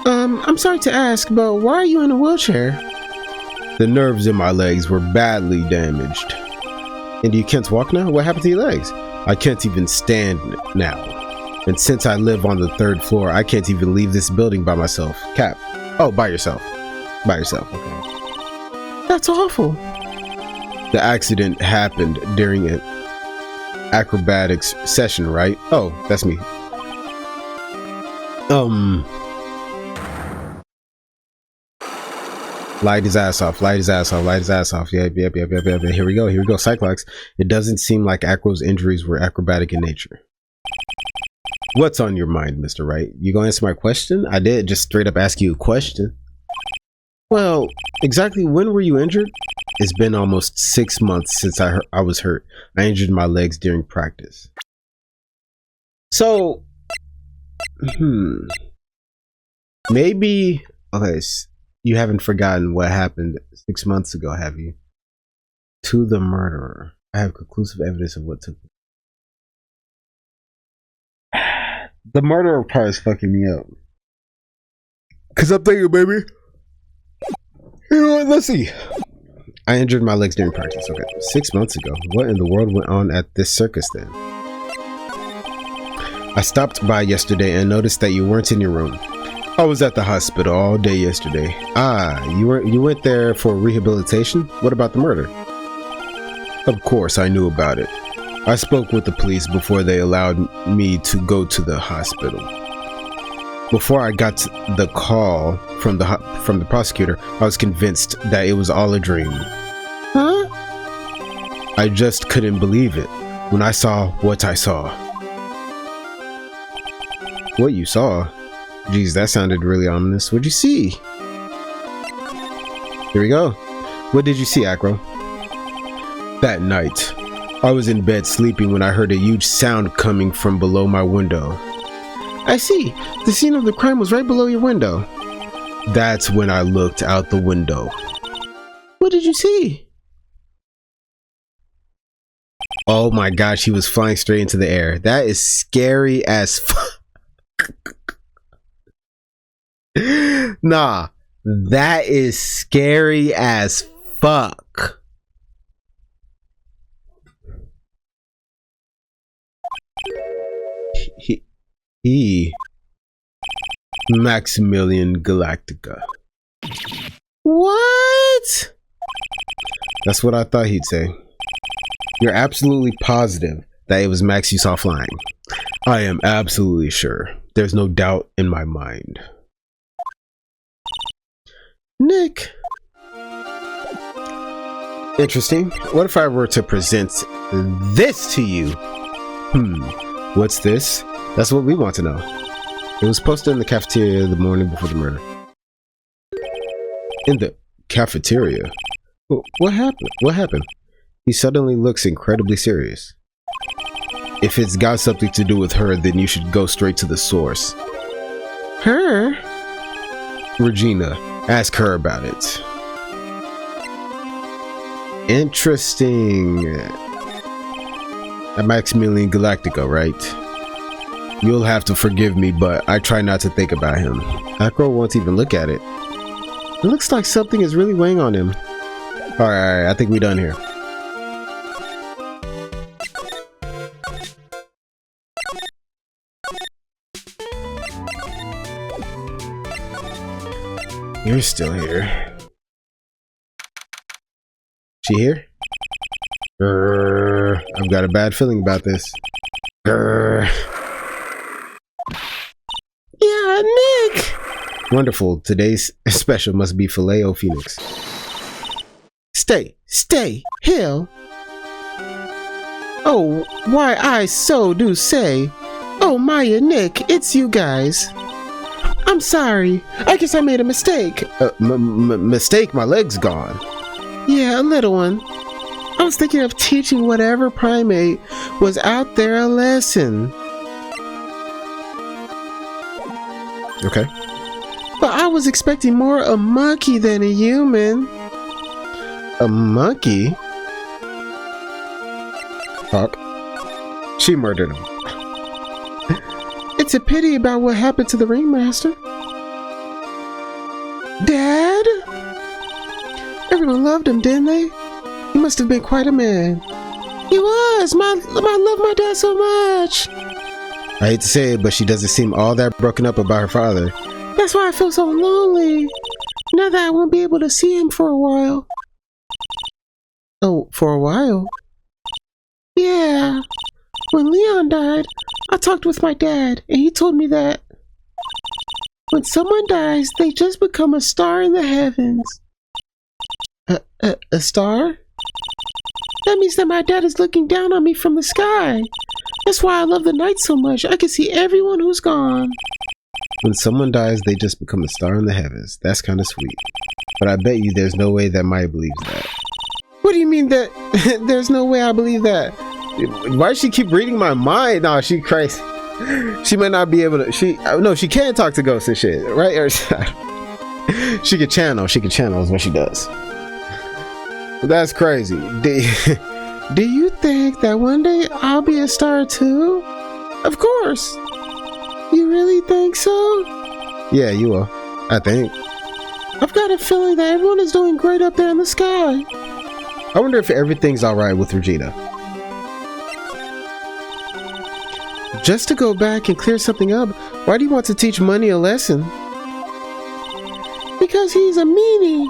Speaker 1: I'm sorry to ask, but why are you in a wheelchair? The nerves in my legs were badly damaged. And you can't walk now? What happened to your legs? I can't even stand now. And since I live on the 3rd floor, I can't even leave this building by myself. Cap. Oh, by yourself. By yourself, okay. That's awful. The accident happened during an acrobatics session, right? Oh, that's me. Light his ass off. Yep. Here we go. Cyclops. It doesn't seem like Acro's injuries were acrobatic in nature. What's on your mind, Mr. Wright? You gonna answer my question? I did just straight up ask you a question. Well, exactly when were you injured? It's been almost 6 months since I was hurt. I injured my legs during practice. So, maybe, okay, you haven't forgotten what happened 6 months ago, have you? To the murderer. I have conclusive evidence of what took place. The murderer part is fucking me up. Cause I'm thinking, baby. You know what? Let's see. I injured my legs during practice. Okay, 6 months ago. What in the world went on at this circus then? I stopped by yesterday and noticed that you weren't in your room. I was at the hospital all day yesterday. Ah, you went there for rehabilitation? What about the murder? Of course, I knew about it. I spoke with the police before they allowed me to go to the hospital. Before I got the call from the prosecutor, I was convinced that it was all a dream. Huh? I just couldn't believe it when I saw what I saw. What you saw? Geez, that sounded really ominous. What'd you see? Here we go. What did you see, Acro? That night, I was in bed sleeping when I heard a huge sound coming from below my window. I see. The scene of the crime was right below your window. That's when I looked out the window. What did you see? Oh my gosh, he was flying straight into the air. That is scary as fuck. Nah, that is scary as fuck. He Maximilian Galactica. What? That's what I thought he'd say. You're absolutely positive that it was Max you saw flying? I am absolutely sure. There's no doubt in my mind. Nick. Interesting. What if I were to present this to you? What's this? That's what we want to know. It was posted in the cafeteria the morning before the murder. In the cafeteria? What happened? What happened? He suddenly looks incredibly serious. If it's got something to do with her, then you should go straight to the source. Her? Regina, ask her about it. Interesting. At Maximilian Galactico, right? You'll have to forgive me, but I try not to think about him. Acro won't even look at it. It looks like something is really weighing on him. Alright, I think we're done here. You're still here. She here? I've got a bad feeling about this. Yeah, Nick! Wonderful. Today's special must be Filet-O Phoenix. Stay, Hill. Oh, why I so do say. Oh, Maya, Nick, it's you guys. I'm sorry. I guess I made a mistake. Mistake? My leg's gone. Yeah, a little one. I was thinking of teaching whatever primate was out there a lesson. Okay. But I was expecting more a monkey than a human. A monkey? Fuck. She murdered him. It's a pity about what happened to the ringmaster. Dad? Everyone loved him, didn't they? He must have been quite a man. He was. I love my dad so much. I hate to say it, but she doesn't seem all that broken up about her father. That's why I feel so lonely. Now that I won't be able to see him for a while. Oh, for a while? Yeah. When Leon died, I talked with my dad, and he told me that when someone dies, they just become a star in the heavens. A star? That means that my dad is looking down on me from the sky. That's why I love the night so much. I can see everyone who's gone. When someone dies, they just become a star in the heavens. That's kind of sweet. But I bet you there's no way that Maya believes that. What do you mean that there's no way I believe that? Why does she keep reading my mind? No, she crazy. She might not be able to. No, she can talk to ghosts and shit, right? Or she can channel. She can channel is what she does. That's crazy. Do you think that one day I'll be a star too? Of course. You really think so? Yeah, you will. I think. I've got a feeling that everyone is doing great up there in the sky. I wonder if everything's alright with Regina. Just to go back and clear something up, why do you want to teach Money a lesson? Because he's a meanie.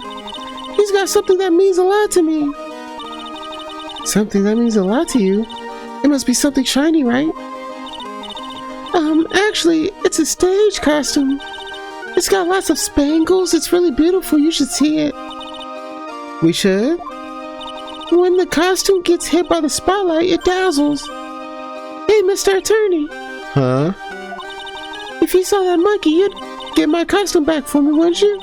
Speaker 1: He's got something that means a lot to me. Something that means a lot to you? It must be something shiny, right? Actually, it's a stage costume. It's got lots of spangles. It's really beautiful. You should see it. We should? When the costume gets hit by the spotlight, it dazzles. Hey, Mr. Attorney. Huh? If you saw that monkey, you'd get my costume back for me, wouldn't you?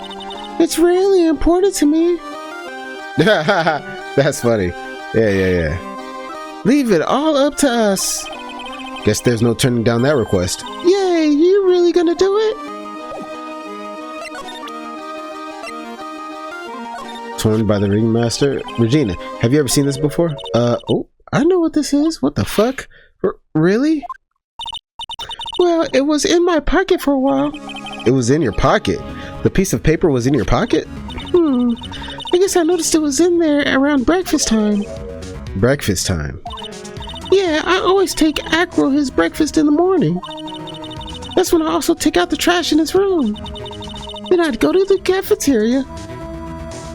Speaker 1: It's really important to me. That's funny. Yeah. Leave it all up to us. Guess there's no turning down that request. Yay, you really gonna do it? Torn by the ringmaster. Regina, have you ever seen this before? Oh, I know what this is. What the fuck? Really? Well, it was in my pocket for a while. It was in your pocket? The piece of paper was in your pocket? I guess I noticed it was in there around breakfast time. Breakfast time? Yeah, I always take Acro his breakfast in the morning. That's when I also take out the trash in his room. Then I'd go to the cafeteria.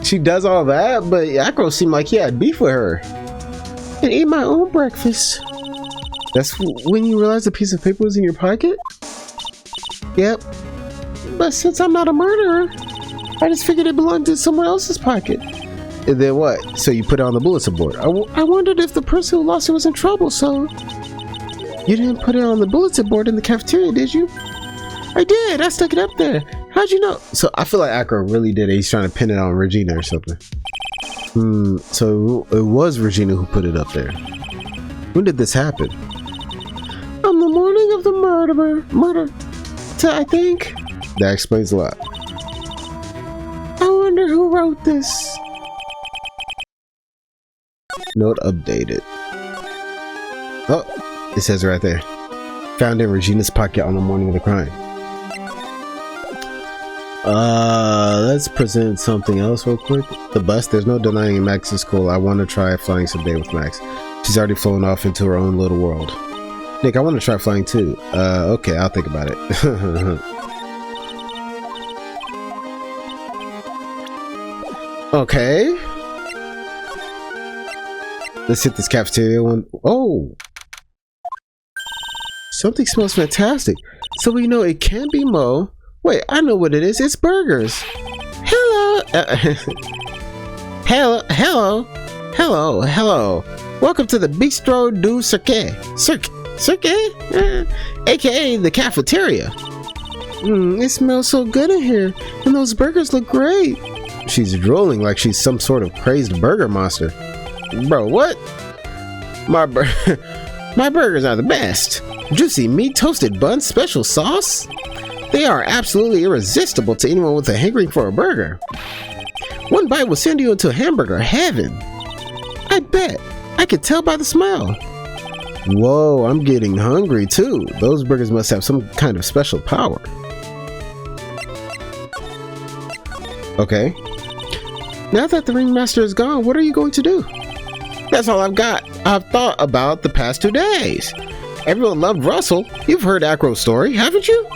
Speaker 1: She does all that, but Acro seemed like he had beef with her. And eat my own breakfast. That's when you realized the piece of paper was in your pocket? Yep. But since I'm not a murderer, I just figured it belonged to someone else's pocket. And then what? So you put it on the bulletin board. I wondered if the person who lost it was in trouble, so... You didn't put it on the bulletin board in the cafeteria, did you? I did. I stuck it up there. How'd you know? So I feel like Acro really did it. He's trying to pin it on Regina or something. So it was Regina who put it up there. When did this happen? On the morning of the murder. So I think that explains a lot. I wonder who wrote this. Note updated. Oh, it says right there. Found in Regina's pocket on the morning of the crime. Let's present something else real quick. The bus, there's no denying Max is cool. I want to try flying someday with Max. She's already flown off into her own little world. Nick, I want to try flying too. Okay, I'll think about it. Okay. Let's hit this cafeteria one. Oh! Something smells fantastic. So we know it can't be Mo. Wait, I know what it is. It's burgers. Hello. Hello. Welcome to the Bistro du Cirque. Cirque? AKA the cafeteria. It smells so good in here. And those burgers look great. She's drooling like she's some sort of crazed burger monster. Bro, what? My burgers are the best. Juicy meat, toasted buns, special sauce. They are absolutely irresistible to anyone with a hankering for a burger. One bite will send you into hamburger heaven. I bet. I could tell by the smell. Whoa, I'm getting hungry too. Those burgers must have some kind of special power. Okay. Now that the ringmaster is gone, what are you going to do? That's all I've got. I've thought about the past 2 days. Everyone loved Russell. You've heard Acro's story, haven't you?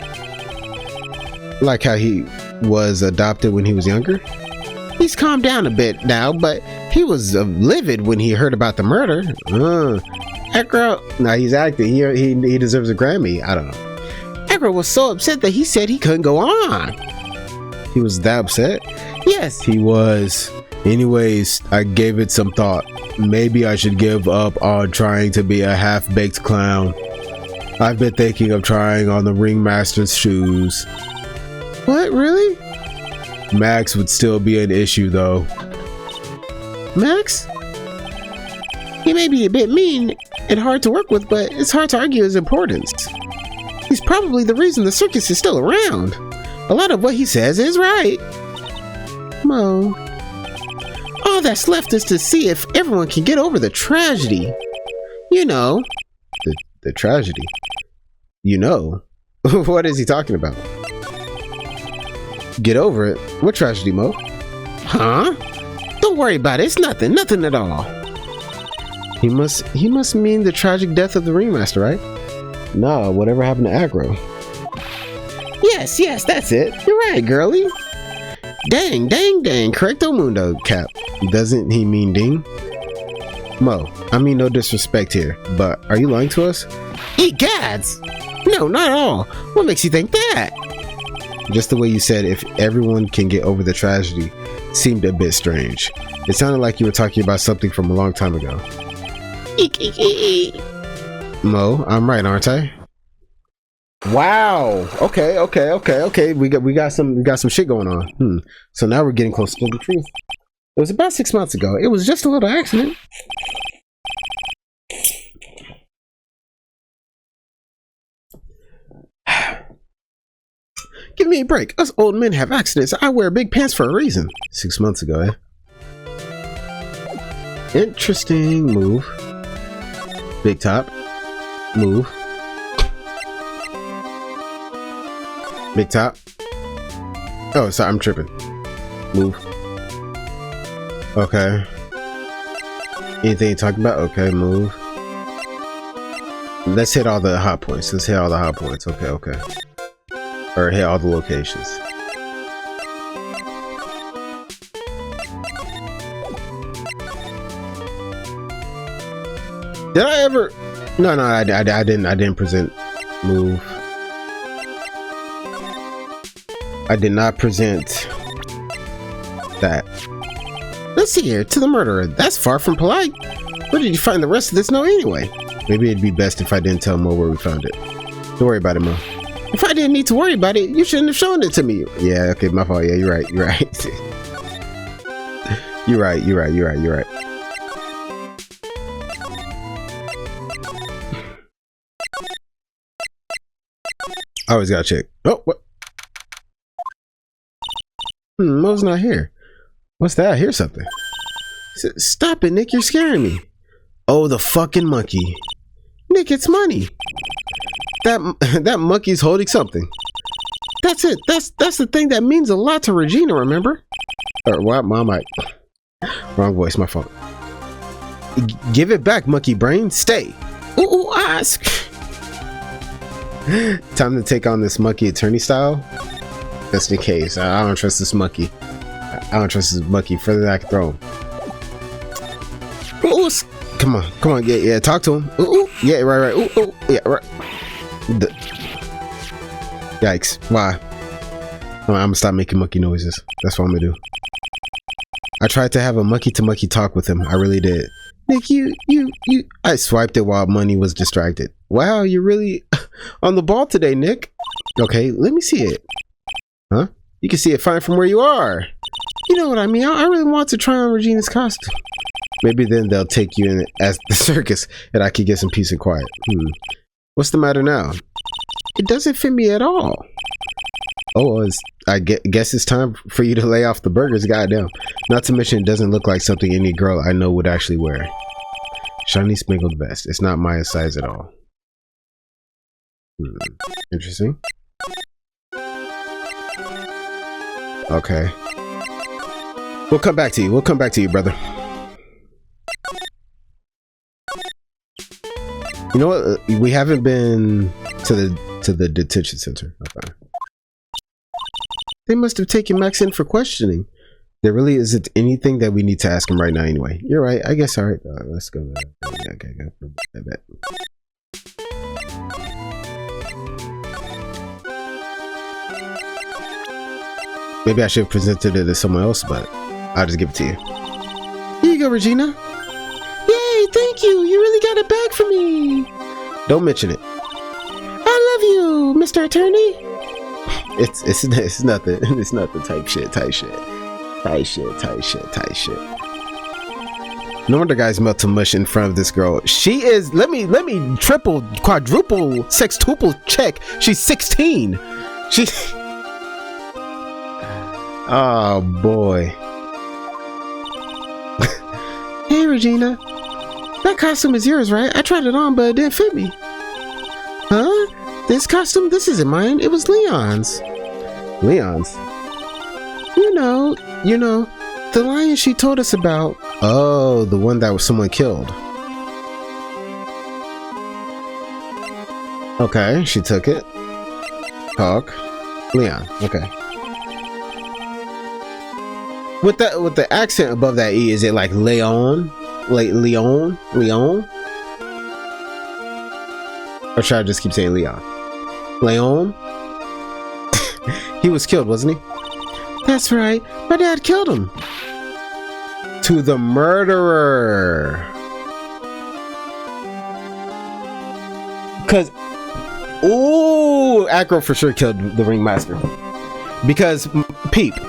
Speaker 1: Like how he was adopted when he was younger? He's calmed down a bit now, but he was livid when he heard about the murder. Acro, nah, he's acting. He deserves a Grammy. I don't know. Acro was so upset that he said he couldn't go on. He was that upset? Yes, he was. Anyways, I gave it some thought. Maybe I should give up on trying to be a half-baked clown. I've been thinking of trying on the ringmaster's shoes. What, really? Max would still be an issue, though. Max? He may be a bit mean and hard to work with, but it's hard to argue his importance. He's probably the reason the circus is still around. A lot of what he says is right. Mo. All that's left is to see if everyone can get over the tragedy. You know. The tragedy? You know? What is he talking about? Get over it? What tragedy, Mo? Huh? Don't worry about it. It's nothing. Nothing at all. He must mean the tragic death of the ringmaster, right? Nah, whatever happened to Acro? Yes, that's it. You're right, girlie. Dang. Correcto mundo, Cap. Doesn't he mean ding? Mo, I mean no disrespect here, but are you lying to us? Egads! No, not at all. What makes you think that? Just the way you said if everyone can get over the tragedy seemed a bit strange. It sounded like you were talking about something from a long time ago. Mo, I'm right, aren't I? Wow. Okay. We got some shit going on. So now we're getting closer to the truth. It was about 6 months ago. It was just a little accident. Give me a break. Us old men have accidents. I wear big pants for a reason. 6 months ago, eh? Interesting move. Big top. Move. Big top. Oh, sorry, I'm tripping. Move. Okay. Anything you're talking about? Okay, move. Let's hit all the hot points. Okay. Or hit all the locations. Did I ever? No, I didn't present move. I did not present that. Let's see here. To the murderer. That's far from polite. Where did you find the rest of this note anyway? Maybe it'd be best if I didn't tell Mo where we found it. Don't worry about it, Mo. If I didn't need to worry about it, you shouldn't have shown it to me. Yeah, okay, my fault. Yeah, you're right. You're right. You're right. You're right. You're right. You're right. I always gotta check. Oh, what? Mo's not here. What's that? I hear something. Stop it, Nick. You're scaring me. Oh, the fucking monkey. Nick, it's money. That monkey's holding something. That's it. That's the thing that means a lot to Regina, remember? Or what? Mom, wrong voice, my fault. Give it back, monkey brain. Stay. Ooh, ask. Time to take on this monkey attorney style. Just in case. I don't trust this monkey. I don't trust this monkey further than I can throw him. Ooh, come on, yeah, talk to him. Ooh, yeah, right, ooh, yeah, right. Yikes! Why? I'm gonna stop making monkey noises. That's what I'm gonna do. I tried to have a monkey-to-monkey talk with him. I really did. Nick, you. I swiped it while Money was distracted. Wow, you're really on the ball today, Nick. Okay, let me see it. Huh? You can see it fine from where you are. You know what I mean? I really want to try on Regina's costume. Maybe then they'll take you in as the circus and I can get some peace and quiet. What's the matter now? It doesn't fit me at all. Oh, I guess it's time for you to lay off the burgers, goddamn. Not to mention it doesn't look like something any girl I know would actually wear. Shiny sprinkled vest. It's not my size at all. Interesting. Okay. We'll come back to you. We'll come back to you, brother. You know what? We haven't been to the detention center. Okay. They must have taken Max in for questioning. There really isn't anything that we need to ask him right now anyway. You're right. I guess, all right. Let's go. Okay, go. I bet. Maybe I should have presented it to someone else, but I'll just give it to you. Here you go, Regina. Yay, thank you. You really got it back for me. Don't mention it. I love you, Mr. Attorney. It's nothing. It's nothing. Type shit. No wonder guys melt to mush in front of this girl. She is, let me triple, quadruple, sextuple check. She's 16. Oh boy. Hey Regina, that costume is yours, right? I tried it on, but it didn't fit me. Huh? This costume? This isn't mine. It was Leon's. Leon's? You know, the lion she told us about. Oh, the one that was someone killed. Okay, she took it. Hawk. Leon. Okay. With the accent above that E, is it like Leon? Like Leon? Or should I just keep saying Leon? Leon? He was killed, wasn't he? That's right. My dad killed him. To the murderer. Cause Acro for sure killed the ringmaster. Because peep. To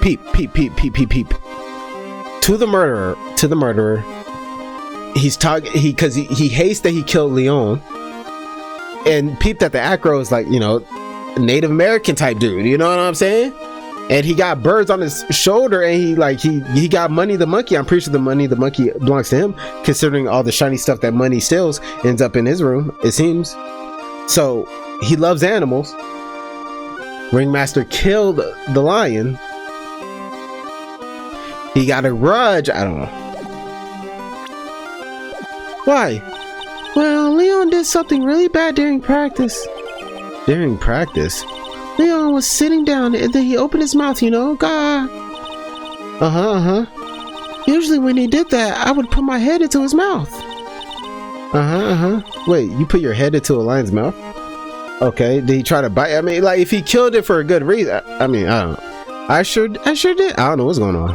Speaker 1: the murderer. He's talking. He hates that he killed Leon. And peep that the Acro is like, Native American type dude. You know what I'm saying? And he got birds on his shoulder, and he got Money the monkey. I'm pretty sure the monkey belongs to him, considering all the shiny stuff that Money steals ends up in his room, it seems. So he loves animals. Ringmaster killed the lion. He got a grudge. I don't know. Why? Well, Leon did something really bad during practice. During practice? Leon was sitting down and then he opened his mouth, God. Usually when he did that, I would put my head into his mouth. Wait, you put your head into a lion's mouth? Okay, did he try to bite? I mean, like, if he killed it for a good reason, I don't know. I sure did. I don't know what's going on.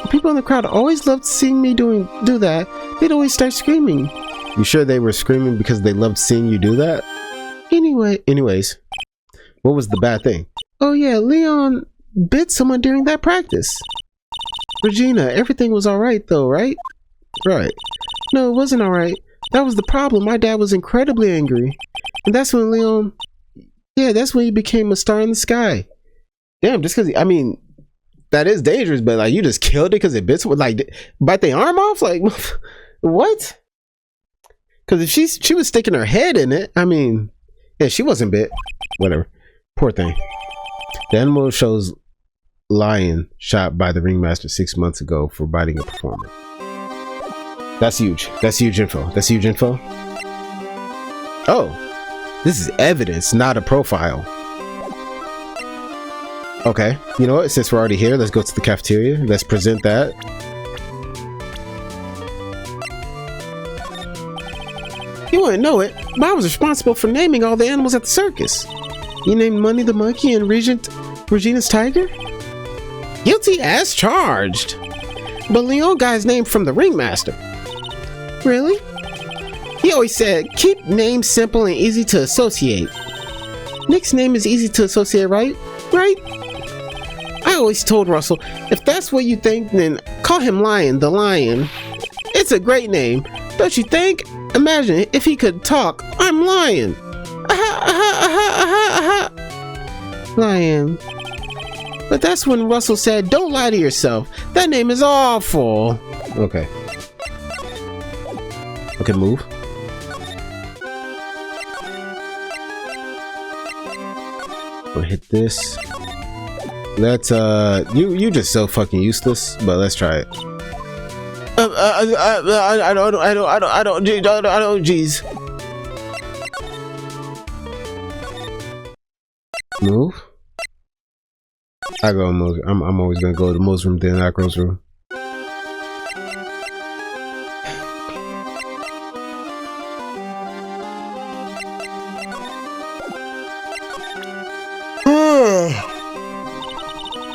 Speaker 1: The people in the crowd always loved seeing me do that. They'd always start screaming. You sure they were screaming because they loved seeing you do that? Anyways, What was the bad thing? Oh yeah, Leon bit someone during that practice. Regina, everything was alright though, right? Right. No, it wasn't alright. That was the problem. My dad was incredibly angry. And that's when Leon... Yeah, that's when he became a star in the sky. Damn, just because... I mean, that is dangerous, but like, you just killed it because it bit someone? Like, bite their arm off? Like, what? Because if she was sticking her head in it, I mean... Yeah, she wasn't bit. Whatever. Poor thing. The animal shows lion shot by the ringmaster 6 months ago for biting a performer. That's huge. That's huge info. That's huge info. Oh, this is evidence, not a profile. Okay, you know what? Since we're already here, let's go to the cafeteria. Let's present that. You wouldn't know it, but I was responsible for naming all the animals at the circus. You named Money the monkey and Regina's tiger? Guilty as charged. But Leon got his name from the ringmaster. Really? He always said, keep names simple and easy to associate. Nick's name is easy to associate, right? Right? I always told Russell, if that's what you think, then call him Lion, the Lion. It's a great name, don't you think? Imagine if he could talk. I'm Lion. Lion. But that's when Russell said, don't lie to yourself. That name is awful. Okay. Okay, move. We'll hit this. Let's you just so fucking useless, but let's try it. I don't, geez. Move. I go Mo's. I'm always gonna go to Mo's room, then Acro's room.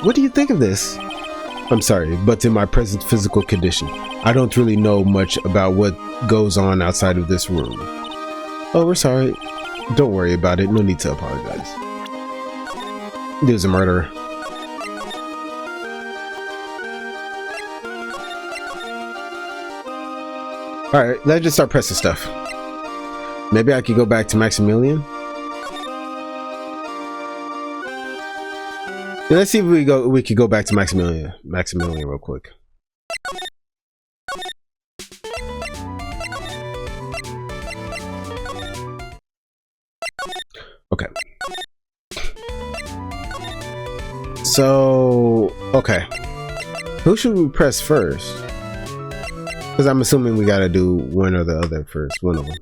Speaker 1: What do you think of this? I'm sorry, but in my present physical condition, I don't really know much about what goes on outside of this room. Oh, we're sorry. Don't worry about it. No need to apologize. There's a murderer. Alright, let's just start pressing stuff. Maybe I could go back to Maximilian? Let's see if we could go back to Maximilian real quick. Okay. So, okay. Who should we press first? Because I'm assuming we gotta do one or the other first, one of them.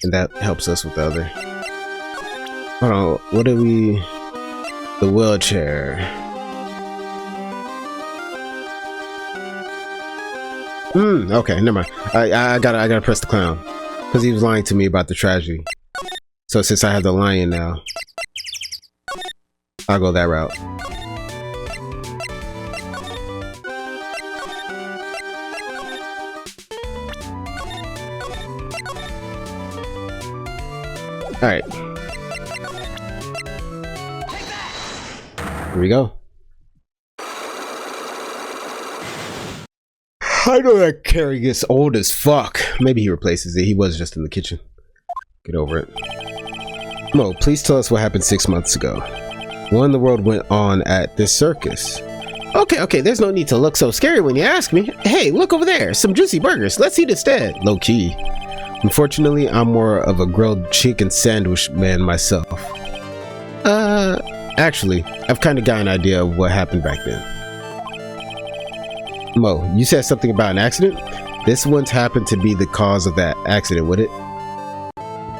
Speaker 1: And that helps us with the other. Hold on, what do we... The wheelchair. Okay, never mind. I gotta press the clown. Because he was lying to me about the tragedy. So since I have the lion now, I'll go that route. Alright. Here we go. I know that Carrie gets old as fuck. Maybe he replaces it. He was just in the kitchen. Get over it. Mo, please tell us what happened 6 months ago. What in the world went on at this circus? Okay, there's no need to look so scary when you ask me. Hey, look over there. Some juicy burgers. Let's eat instead. Low key. Unfortunately, I'm more of a grilled chicken sandwich man myself. Actually, I've kind of got an idea of what happened back then. Mo, you said something about an accident? This once happened to be the cause of that accident, would it?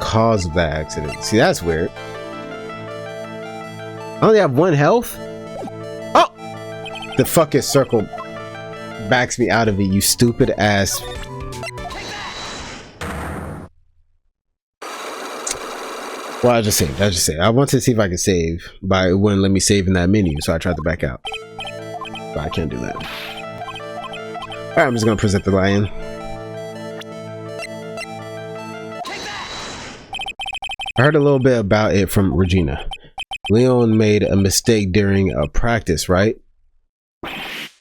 Speaker 1: Cause of that accident. See, that's weird. I only have 1 health? Oh! The fucking circle backs me out of it, you stupid ass. Well, I just saved. I wanted to see if I could save, but it wouldn't let me save in that menu, so I tried to back out. But I can't do that. Alright, I'm just gonna present the lion. I heard a little bit about it from Regina. Leon made a mistake during a practice, right?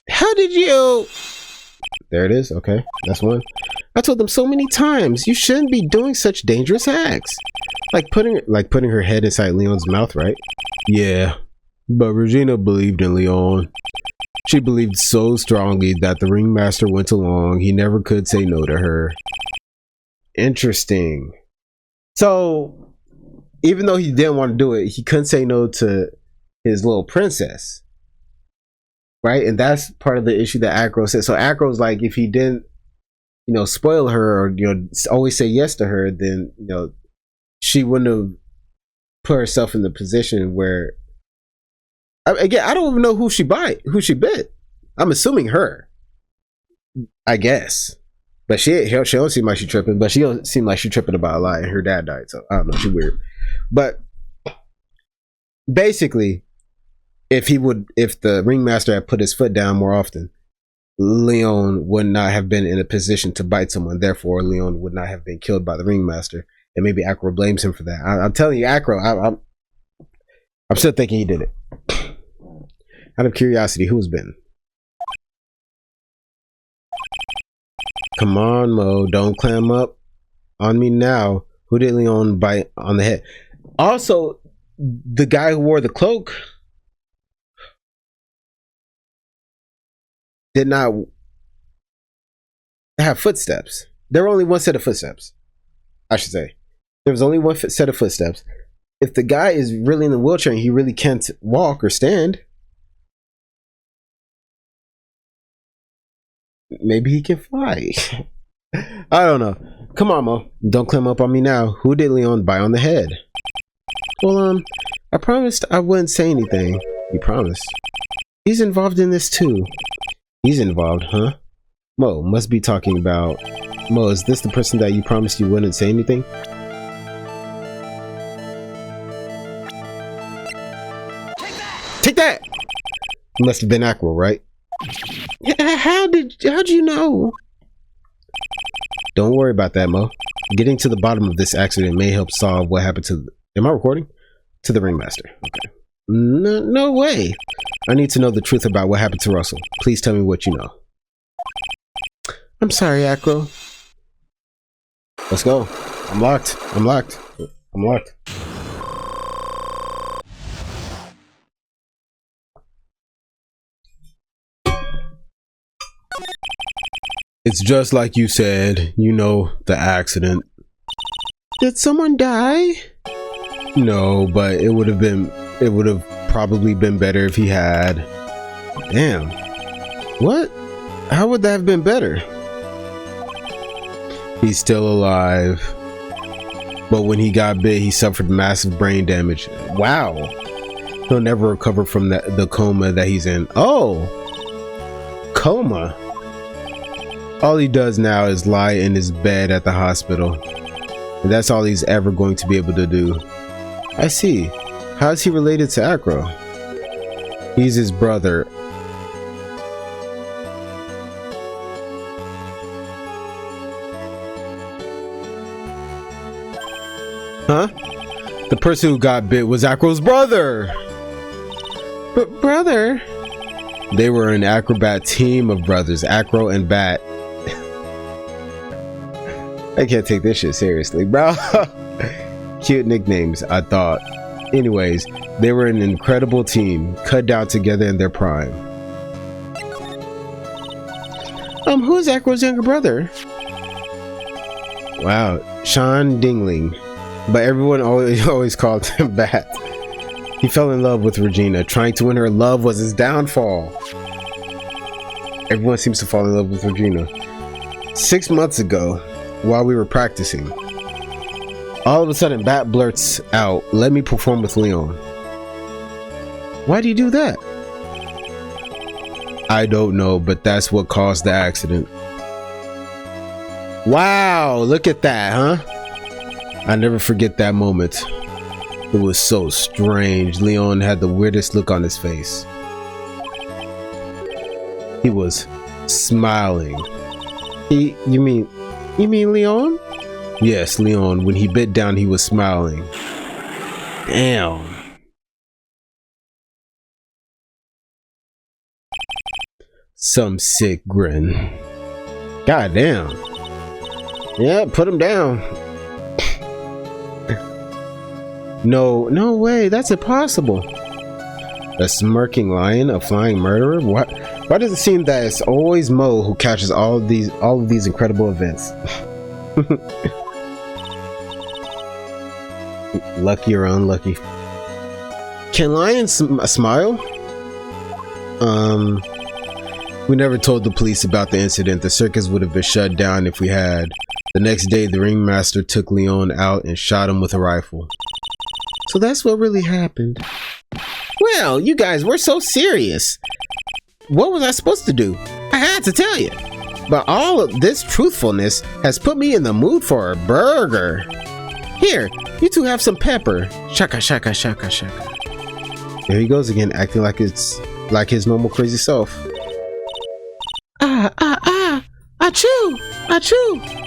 Speaker 1: How did you? There it is. Okay, that's one. I told them so many times you shouldn't be doing such dangerous acts, like putting her head inside Leon's mouth, right? Yeah, but Regina believed in Leon. She believed so strongly that the ringmaster went along. He never could say no to her. Interesting. So, even though he didn't want to do it, he couldn't say no to his little princess. Right? And that's part of the issue that Acro said. So Acro's like, if he didn't, spoil her or, always say yes to her, then, she wouldn't have put herself in the position where, again, I don't even know who she bit. I'm assuming her, I guess. But she don't seem like she tripping, but she don't seem like she tripping about a lie, and her dad died, so I don't know, she weird. But basically, if the ringmaster had put his foot down more often, Leon would not have been in a position to bite someone. Therefore, Leon would not have been killed by the ringmaster, and maybe Acro blames him for that. I'm telling you, Acro, I'm still thinking he did it. Out of curiosity, who's been? Come on, Mo, don't clam up on me now. Who did Leon bite on the head? Also, the guy who wore the cloak did not have footsteps. There were only one set of footsteps, I should say. There was only one set of footsteps. If the guy is really in the wheelchair and he really can't walk or stand, maybe he can fly. I don't know. Come on, Mo. Don't climb up on me now. Who did Leon bite on the head? Well, I promised I wouldn't say anything. You promised. He's involved in this too. He's involved, huh? Mo must be talking about... Mo, is this the person that you promised you wouldn't say anything? Take that! It must have been Acro, right? How'd you know? Don't worry about that, Mo. Getting to the bottom of this accident may help solve what happened to... Am I recording? To the ringmaster. Okay. No way. I need to know the truth about what happened to Russell. Please tell me what you know. I'm sorry, Acro. Let's go. I'm locked. It's just like you said, the accident. Did someone die? No, but it would have probably been better if he had. Damn. What? How would that have been better? He's still alive. But when he got bit, he suffered massive brain damage. Wow. He'll never recover from the coma that he's in. Oh. Coma. All he does now is lie in his bed at the hospital. And that's all he's ever going to be able to do. I see. How is he related to Acro? He's his brother. Huh? The person who got bit was Acro's brother. But brother? They were an acrobat team of brothers, Acro and Bat. I can't take this shit seriously, bro. Cute nicknames, I thought. Anyways, they were an incredible team, cut down together in their prime. Who's Acro's younger brother? Wow, Sean Dingling. But everyone always called him Bat. He fell in love with Regina. Trying to win her love was his downfall. Everyone seems to fall in love with Regina. 6 months ago, while we were practicing, all of a sudden Bat blurts out, "Let me perform with Leon." Why do you do that? I don't know, but that's what caused the accident. Wow, look at that, huh? I never forget that moment. It was so strange. Leon had the weirdest look on his face. He was smiling. You mean Leon? Yes, Leon. When he bit down, he was smiling. Damn. Some sick grin. God damn. Yeah, put him down. No way. That's impossible. A smirking lion, a flying murderer. Why does it seem that it's always Mo who catches all of these incredible events? Lucky or unlucky. Can lions smile? We never told the police about the incident. The circus would have been shut down if we had. The next day, the ringmaster took Leon out and shot him with a rifle. So that's what really happened. Well, you guys were so serious. What was I supposed to do? I had to tell you. But all of this truthfulness has put me in the mood for a burger. Here, you two have some pepper. Shaka, shaka, shaka, shaka. There he goes again, acting like it's like his normal crazy self. Achoo! Achoo!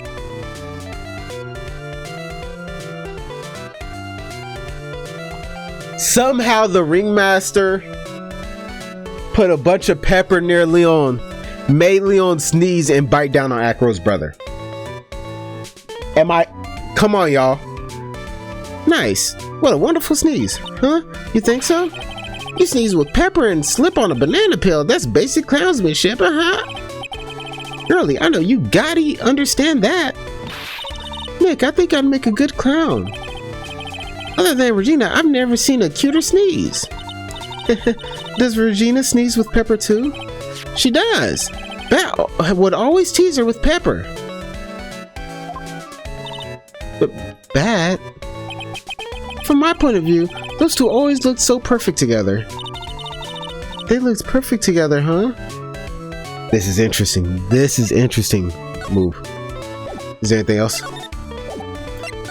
Speaker 1: Somehow the ringmaster put a bunch of pepper near Leon, made Leon sneeze and bite down on Acro's brother. Come on, y'all. Nice. What a wonderful sneeze. Huh? You think so? You sneeze with pepper and slip on a banana peel. That's basic clownsmanship, Girlie, I know you gotta understand that. Nick, I think I'd make a good clown. Other than Regina, I've never seen a cuter sneeze. Does Regina sneeze with pepper too? She does. Bat would always tease her with pepper. But Bat, from my point of view, those two always looked so perfect together. They looked perfect together, huh? This is interesting. This is interesting. Move. Is there anything else?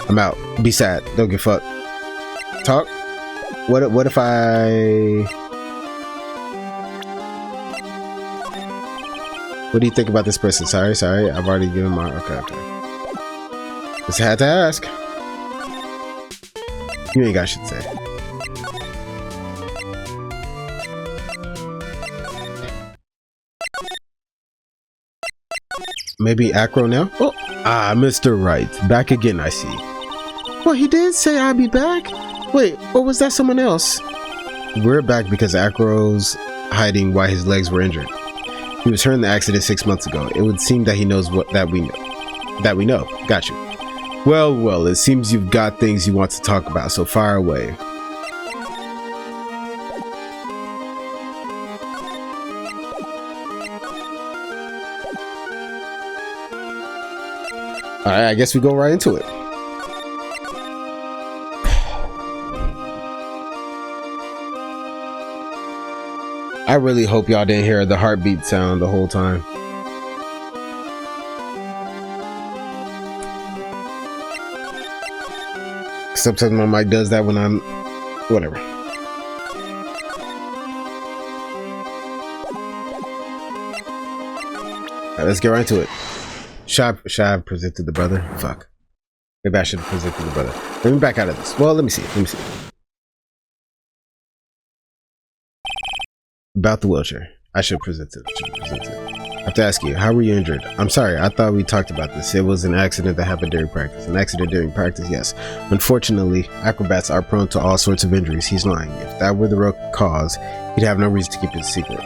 Speaker 1: I'm out. Be sad. Don't give a fuck. Talk. What if I... What do you think about this person? Sorry. I've already given my... Okay. Just had to ask. You ain't got shit to say. Maybe Acro now? Oh, Mr. Wright. Back again, I see. Well, he did say I'd be back. Wait, or was that someone else? We're back because Acro's hiding why his legs were injured. He was hurt in the accident 6 months ago. It would seem that he knows that we know. Got you. Well, it seems you've got things you want to talk about, so fire away. Alright, I guess we go right into it. I really hope y'all didn't hear the heartbeat sound the whole time. Sometimes my mic does that when I'm... whatever. Alright, let's get right into it. Should I have presented the brother? Fuck. Maybe I should have presented the brother. Let me back out of this. Well, let me see. About the wheelchair. I should present it. I have to ask you, how were you injured? I'm sorry, I thought we talked about this. It was an accident that happened during practice. An accident during practice, yes. Unfortunately, acrobats are prone to all sorts of injuries. He's lying. If that were the real cause, he'd have no reason to keep it a secret.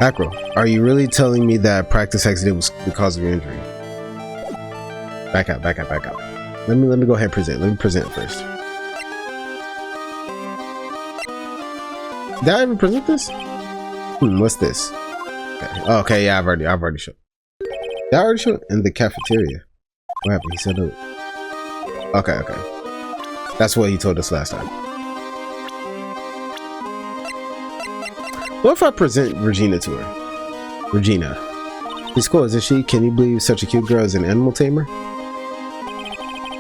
Speaker 1: Acro, are you really telling me that practice accident was the cause of your injury? Back up. Let me go ahead and present. Let me present first. Did I ever present this? What's this? Okay, yeah, I've already shown. Did I already show it? In the cafeteria. What happened? He said it. Okay. That's what he told us last time. What if I present Regina to her? Regina. She's cool, isn't she? Can you believe such a cute girl is an animal tamer?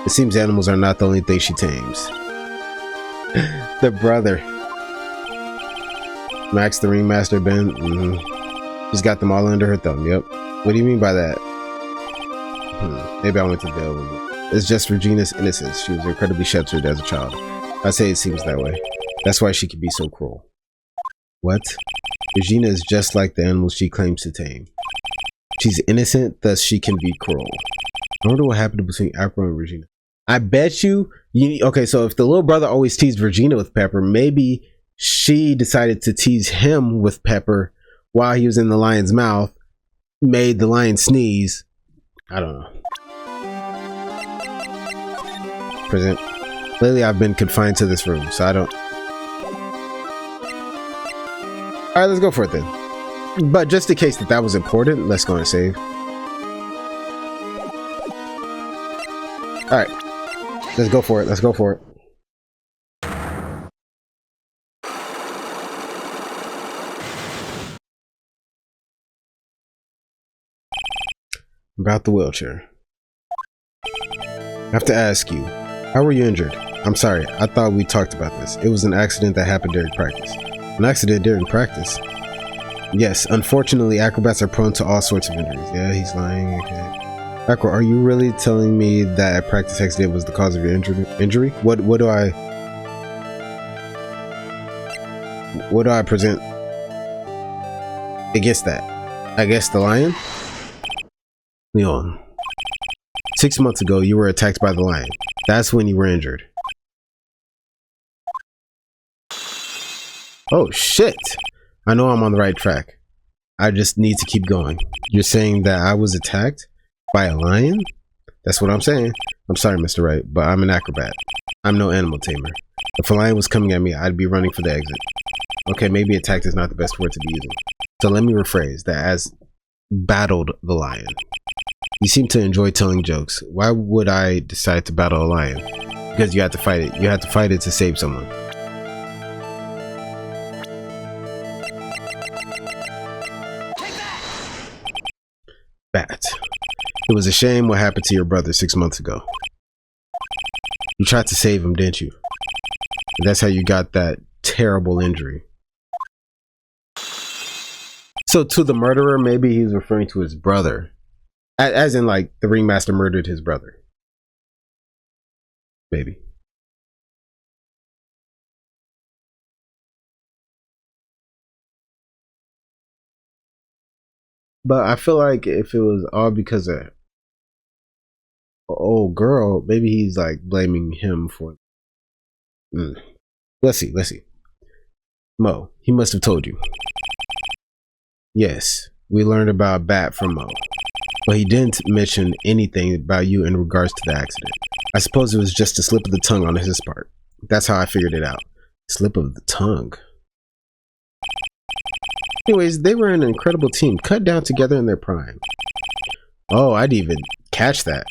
Speaker 1: It seems animals are not the only thing she tames. The brother. Max the ringmaster, Ben. She's got them all under her thumb. Yep. What do you mean by that? Maybe I went to jail with it. It's just Regina's innocence. She was incredibly sheltered as a child. I say it seems that way. That's why she can be so cruel. What? Regina is just like the animals she claims to tame. She's innocent, thus she can be cruel. I wonder what happened between Acro and Regina. I bet you, okay, so if the little brother always teased Regina with Pepper, maybe she decided to tease him with Pepper while he was in the lion's mouth, made the lion sneeze. I don't know. Present. Lately I've been confined to this room, so I don't... Alright, let's go for it then. But just in case that was important, let's go and save. Alright. Let's go for it. Let's go for it. About the wheelchair. I have to ask you, how were you injured? I'm sorry, I thought we talked about this. It was an accident that happened during practice. An accident during practice? Yes, unfortunately, acrobats are prone to all sorts of injuries. Yeah, he's lying. Okay. Acro, are you really telling me that a practice accident was the cause of your injury? What do I present against that? I guess the lion? Leon. 6 months ago, you were attacked by the lion. That's when you were injured. Oh shit! I know I'm on the right track. I just need to keep going. You're saying that I was attacked by a lion? That's what I'm saying. I'm sorry, Mr. Wright, but I'm an acrobat. I'm no animal tamer. If a lion was coming at me, I'd be running for the exit. Okay, maybe attacked is not the best word to be using. So let me rephrase that as battled the lion. You seem to enjoy telling jokes. Why would I decide to battle a lion? Because you had to fight it. You had to fight it to save someone. Bat. It was a shame what happened to your brother 6 months ago. You tried to save him, didn't you? And that's how you got that terrible injury. So to the murderer, maybe he's referring to his brother. As in, like, the ringmaster murdered his brother. Maybe. But I feel like if it was all because of old girl, maybe he's like blaming him for... Let's see. Mo, he must have told you. Yes, we learned about Bat from Mo. But he didn't mention anything about you in regards to the accident. I suppose it was just a slip of the tongue on his part. That's how I figured it out. Slip of the tongue. Anyways, they were an incredible team, cut down together in their prime. Oh, I didn't even catch that.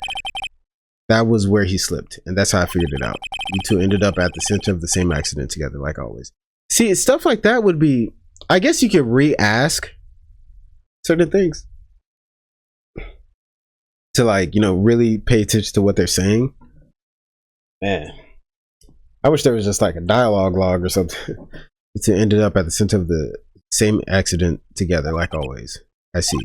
Speaker 1: That was where he slipped, and that's how I figured it out. You two ended up at the center of the same accident together, like always. See, stuff like that would be... I guess you could re-ask certain things. To, like, you know, really pay attention to what they're saying. Man. I wish there was just like a dialogue log or something. You two ended up at the center of the same accident together, like always. I see.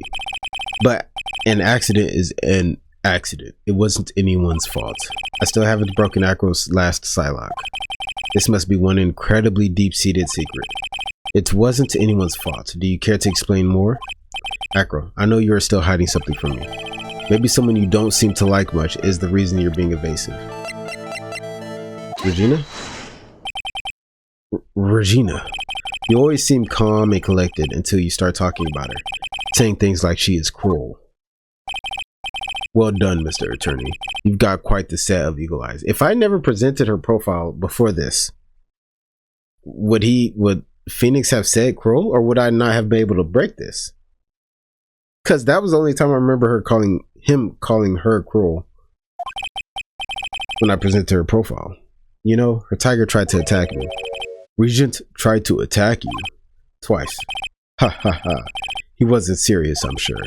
Speaker 1: But an accident is an accident. It wasn't anyone's fault. I still haven't broken Acro's last Psylocke. This must be one incredibly deep-seated secret. It wasn't anyone's fault. Do you care to explain more? Acro, I know you are still hiding something from me. Maybe someone you don't seem to like much is the reason you're being evasive. Regina? Regina. You always seem calm and collected until you start talking about her, saying things like she is cruel. Well done, Mr. Attorney. You've got quite the set of eagle eyes. If I never presented her profile before this, would Phoenix have said cruel, or would I not have been able to break this? Because that was the only time I remember him calling her cruel when I presented her profile. You know, her tiger tried to attack me. Regent tried to attack you twice. Ha ha ha. He wasn't serious, I'm sure.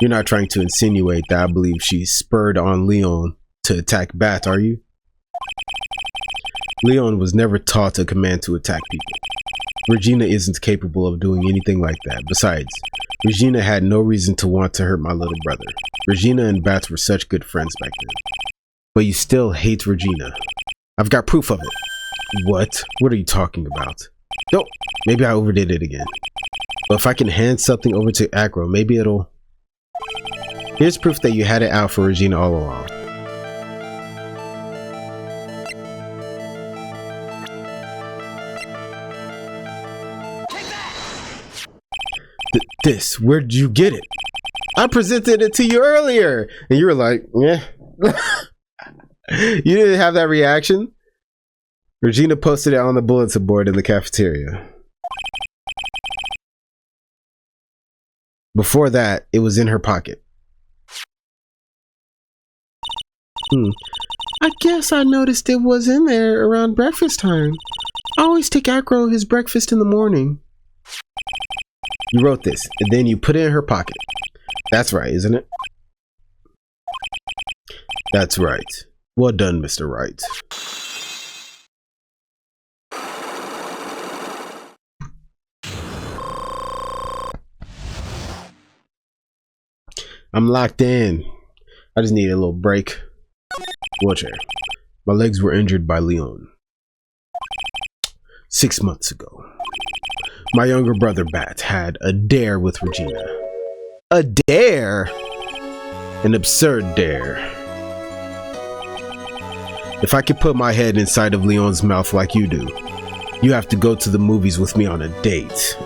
Speaker 1: You're not trying to insinuate that I believe she spurred on Leon to attack Bat, are you? Leon was never taught a command to attack people. Regina isn't capable of doing anything like that. Besides, Regina had no reason to want to hurt my little brother. Regina and Bats were such good friends back then. But you still hate Regina. I've got proof of it. What? What are you talking about? No, maybe I overdid it again. But if I can hand something over to Acro, maybe it'll... Here's proof that you had it out for Regina all along. This, where'd you get it? I presented it to you earlier. And you were like, yeah. You didn't have that reaction? Regina posted it on the bulletin board in the cafeteria. Before that, it was in her pocket. I guess I noticed it was in there around breakfast time. I always take Acro his breakfast in the morning. You wrote this, and then you put it in her pocket. That's right, isn't it? That's right. Well done, Mr. Wright. I'm locked in. I just need a little break. Wheelchair. My legs were injured by Leon 6 months ago. My younger brother Bat had a dare with Regina. A dare? An absurd dare. If I could put my head inside of Leon's mouth like you do, you have to go to the movies with me on a date.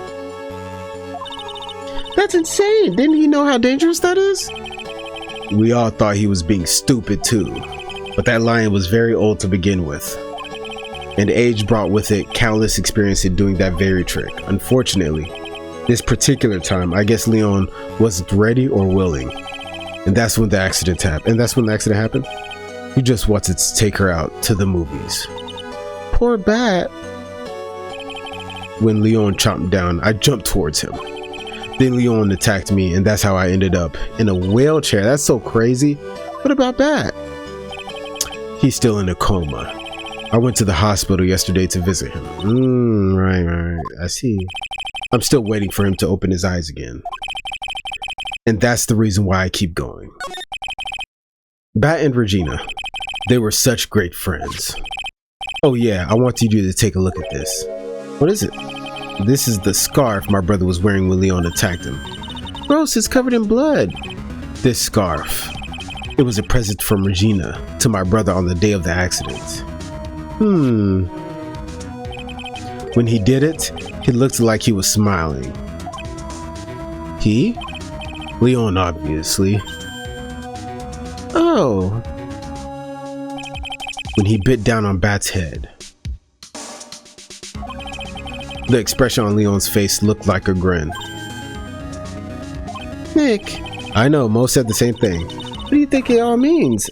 Speaker 1: That's insane. Didn't he know how dangerous that is? We all thought he was being stupid too, but that lion was very old to begin with. And age brought with it countless experience in doing that very trick. Unfortunately, this particular time, I guess Leon wasn't ready or willing. And that's when the accident happened. He just wanted to take her out to the movies. Poor Bat. When Leon chomped down, I jumped towards him. Then Leon attacked me, and that's how I ended up in a wheelchair. That's so crazy. What about Bat? He's still in a coma. I went to the hospital yesterday to visit him. Right. I see. I'm still waiting for him to open his eyes again. And that's the reason why I keep going. Bat and Regina, they were such great friends. Oh yeah, I wanted you to take a look at this. What is it? This is the scarf my brother was wearing when Leon attacked him. Gross, it's covered in blood. This scarf. It was a present from Regina to my brother on the day of the accident. When he did it, he looked like he was smiling. He? Leon, obviously. Oh. When he bit down on Bat's head. The expression on Leon's face looked like a grin. Nick. I know, Mo said the same thing. What do you think it all means?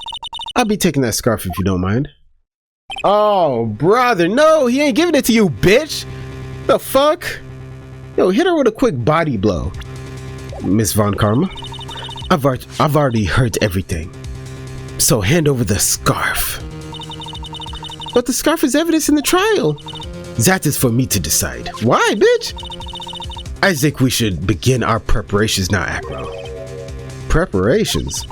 Speaker 1: I'll be taking that scarf if you don't mind. Oh, brother, no, he ain't giving it to you, bitch. The fuck? Yo, hit her with a quick body blow. Miss Von Karma, I've already heard everything. So hand over the scarf. But the scarf is evidence in the trial. That is for me to decide. Why, bitch? I think we should begin our preparations now, Acro. Preparations?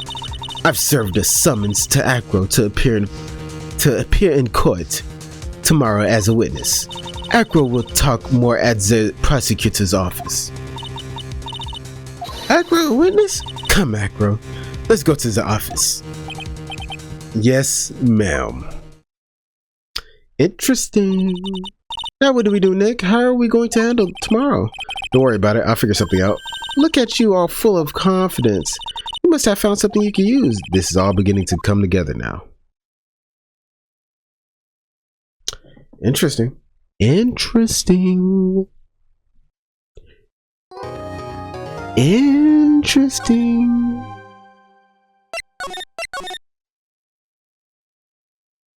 Speaker 1: I've served a summons to Acro to appear in court tomorrow as a witness. Acro will talk more at the prosecutor's office. Acro, a witness? Come, Acro. Let's go to the office. Yes, ma'am. Interesting. Now what do we do, Nick? How are we going to handle tomorrow? Don't worry about it. I'll figure something out. Look at you, all full of confidence. You must have found something you can use. This is all beginning to come together now. Interesting. Interesting.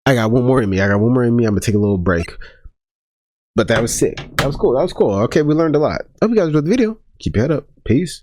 Speaker 1: I got one more in me. I'm gonna take a little break. But that was sick. That was cool. Okay, we learned a lot. Hope you guys enjoyed the video. Keep your head up. Peace.